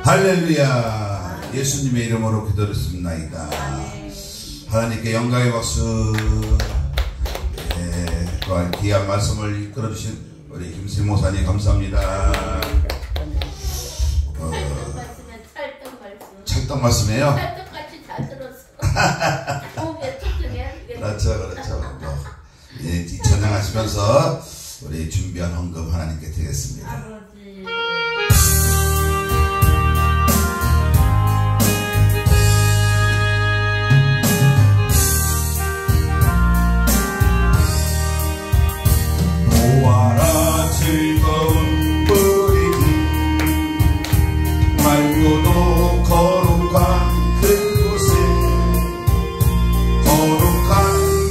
할렐루야. 예수님의 이름으로 기도드렸습니다. 하나님께 영광의 박수. 또한 귀한 말씀을 이끌어주신 우리 김수희 목사님 감사합니다. 찰떡 말씀이에요? 찰떡같이 잘 들었어. 몸에 특징해. 그렇죠 그렇죠. 이 찬양하시면서 우리 준비한 헌금 하나님께 드리겠습니다. 아버지. 보아라 즐거운 뿌리기 맑고도 거룩한 그곳에 거룩한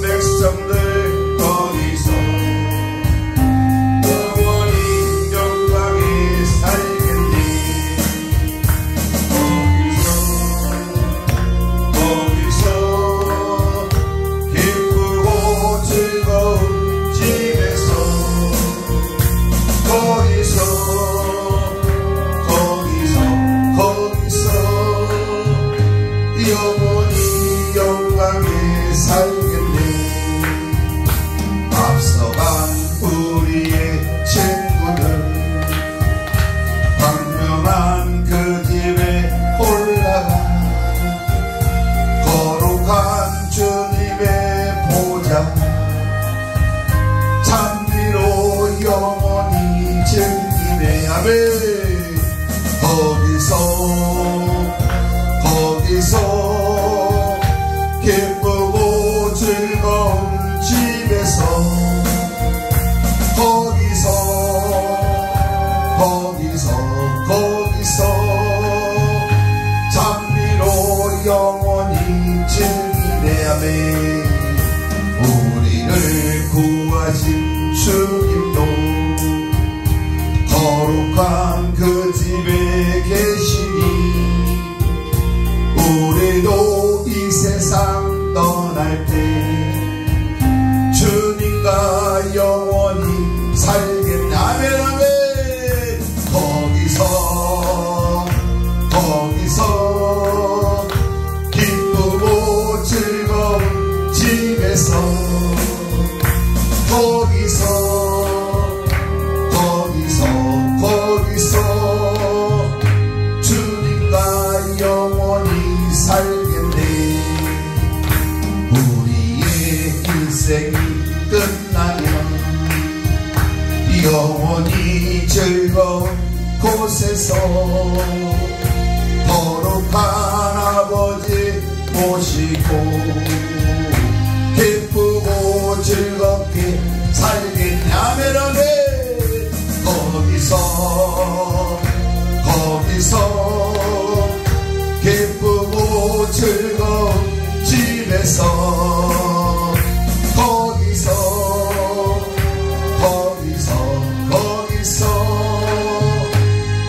백성들 거기서 영원히 영광에 살겠네. 거기서 기쁘고 즐거운 집에서 영원히 영광에 살겠네. 앞서간 우리의 친구들 광명한 그 집에 올라가 거룩한 주님의 보좌 찬미로 영원히 즐기네. 아멘. 거기서 기쁘고 즐거운 집에서 거기서 찬미로 영원히 즐기네. 아멘. 우리를 구하신 주님도 거룩한 그 집에 계시니 우리도 이 세상 떠날 때 주님과 곳에서 거룩한 아버지 모시고 기쁘고 즐겁게 살겠냐면은 거기서 기쁘고 즐거운 집에서 거기서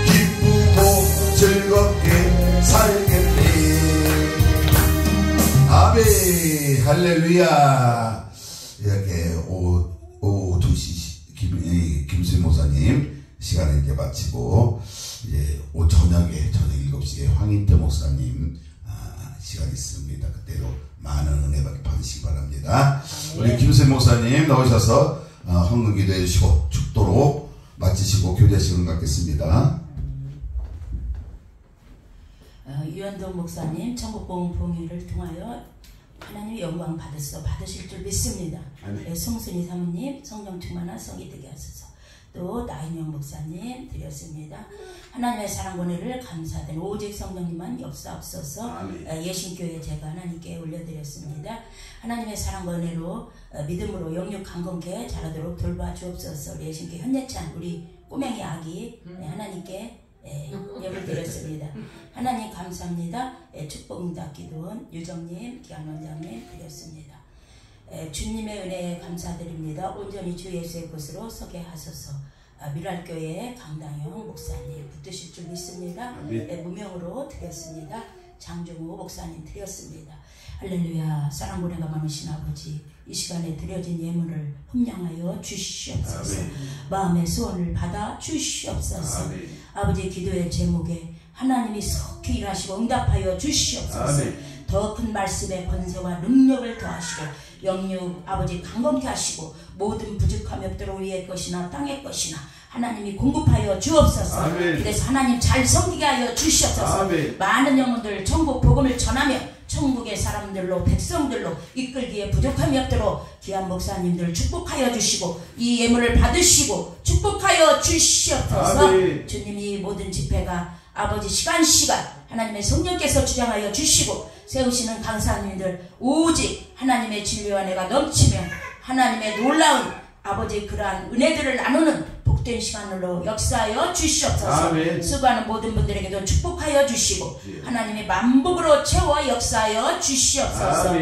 기쁘고 즐겁게 살겠네. 아멘. 할렐루야. 이렇게 오후 2시 김수희 목사님 시간을 이제 마치고 이제 저녁 7시에 황인태 목사님 시간 있습니다. 그때도 많은 은혜 받으시기 바랍니다. 우리 김수희 목사님 나오셔서 헌금기도 해주시고 축도로 마치시고 교제 시간 갖겠습니다. 유현동 목사님 천국봉 봉의를 통하여 하나님의 영광 받으실 줄 믿습니다. 송순이 사모님 성령 충만한 성이 되게 하소서. 또 나인영 목사님 드렸습니다. 하나님의 사랑 권혜를 감사드린 오직 성령님만 역사하옵소서. 예신교회 제가 하나님께 올려드렸습니다. 하나님의 사랑 권혜로 믿음으로 영육 강건케 자라도록 돌봐주옵소서. 우리 예신교회 현예찬 우리 꼬맹이 아기 하나님께 예물 드렸습니다. 하나님 감사합니다. 축복응답 기도원 유정님 기안원장님 드렸습니다. 주님의 은혜에 감사드립니다. 온전히 주 예수의 것으로 서게 하소서. 미랄교회 강당영 목사님 붙드실 줄 믿습니다. 무명으로 드렸습니다. 장종호 목사님 드렸습니다. 할렐루야. 사랑 고뇌가 많으신 아버지 이 시간에 드려진 예물을 흠량하여 주시옵소서. 마음의 소원을 받아 주시옵소서. 아버지 기도의 제목에 하나님이 속히 일하시고 응답하여 주시옵소서. 더 큰 말씀의 권세와 능력을 더하시고 영육 아버지 강건케 하시고 모든 부족함이 없도록 위의 것이나 땅의 것이나 하나님이 공급하여 주옵소서. 그래서 하나님 잘 섬기게 하여 주시옵소서. 많은 영혼들 천국 복음을 전하며 천국의 사람들로 백성들로 이끌기에 부족함이 없도록 귀한 목사님들 축복하여 주시고 이 예물을 받으시고 축복하여 주시옵소서. 주님이 모든 집회가 아버지 시간 하나님의 성령께서 주장하여 주시고 세우시는 강사님들 오직 하나님의 진리와 은혜가 넘치며 하나님의 놀라운 아버지 그러한 은혜들을 나누는 복된 시간으로 역사하여 주시옵소서. 수고하는 모든 분들에게도 축복하여 주시고 하나님의 만복으로 채워 역사하여 주시옵소서.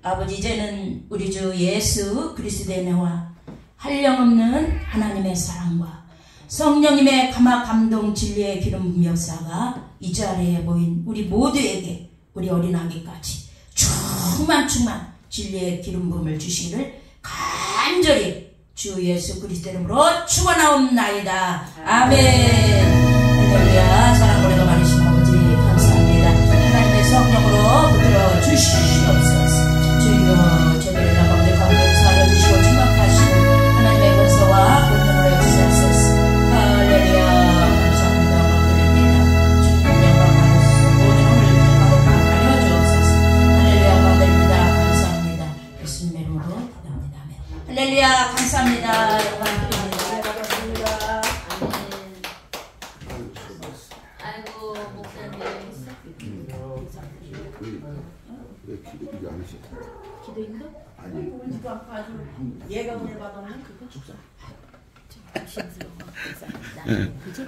아버지 이제는 우리 주 예수 그리스도의 은혜와 한량없는 하나님의 사랑과 성령님의 감화 감동 진리의 기름 부음 역사가 이 자리에 모인 우리 모두에게 우리 어린아기까지 충만 진리의 기름 부음을 주시기를 간절히 주 예수 그리스도 이름으로 축원하옵나이다. 아멘. 할렐루야. 사랑 고뇌가 많으신 아버지 감사합니다. 하나님의 성령으로 붙들어 주시옵소서. 주여 제대로 나가운데 가운데 역사하여 주시고 충만하시고 하나님의 권세와 권능으로 역사하소서. 할렐루야. 감사합니다. 감사드립니다. 주님 영광하소서. 모든 힘을 가득하여 주옵소서. 할렐루야. 감사드립니다. 감사합니다. 예수님의 이름으로 기도합니다. 아멘. 할렐루야. 감사합니다. 영광 드립니다. 아이고 목사님. 왜 기도가 안 하셨어요? 기도 힘들어? 아니 얘가 오늘 받았는 그거 조심스러워. 그지?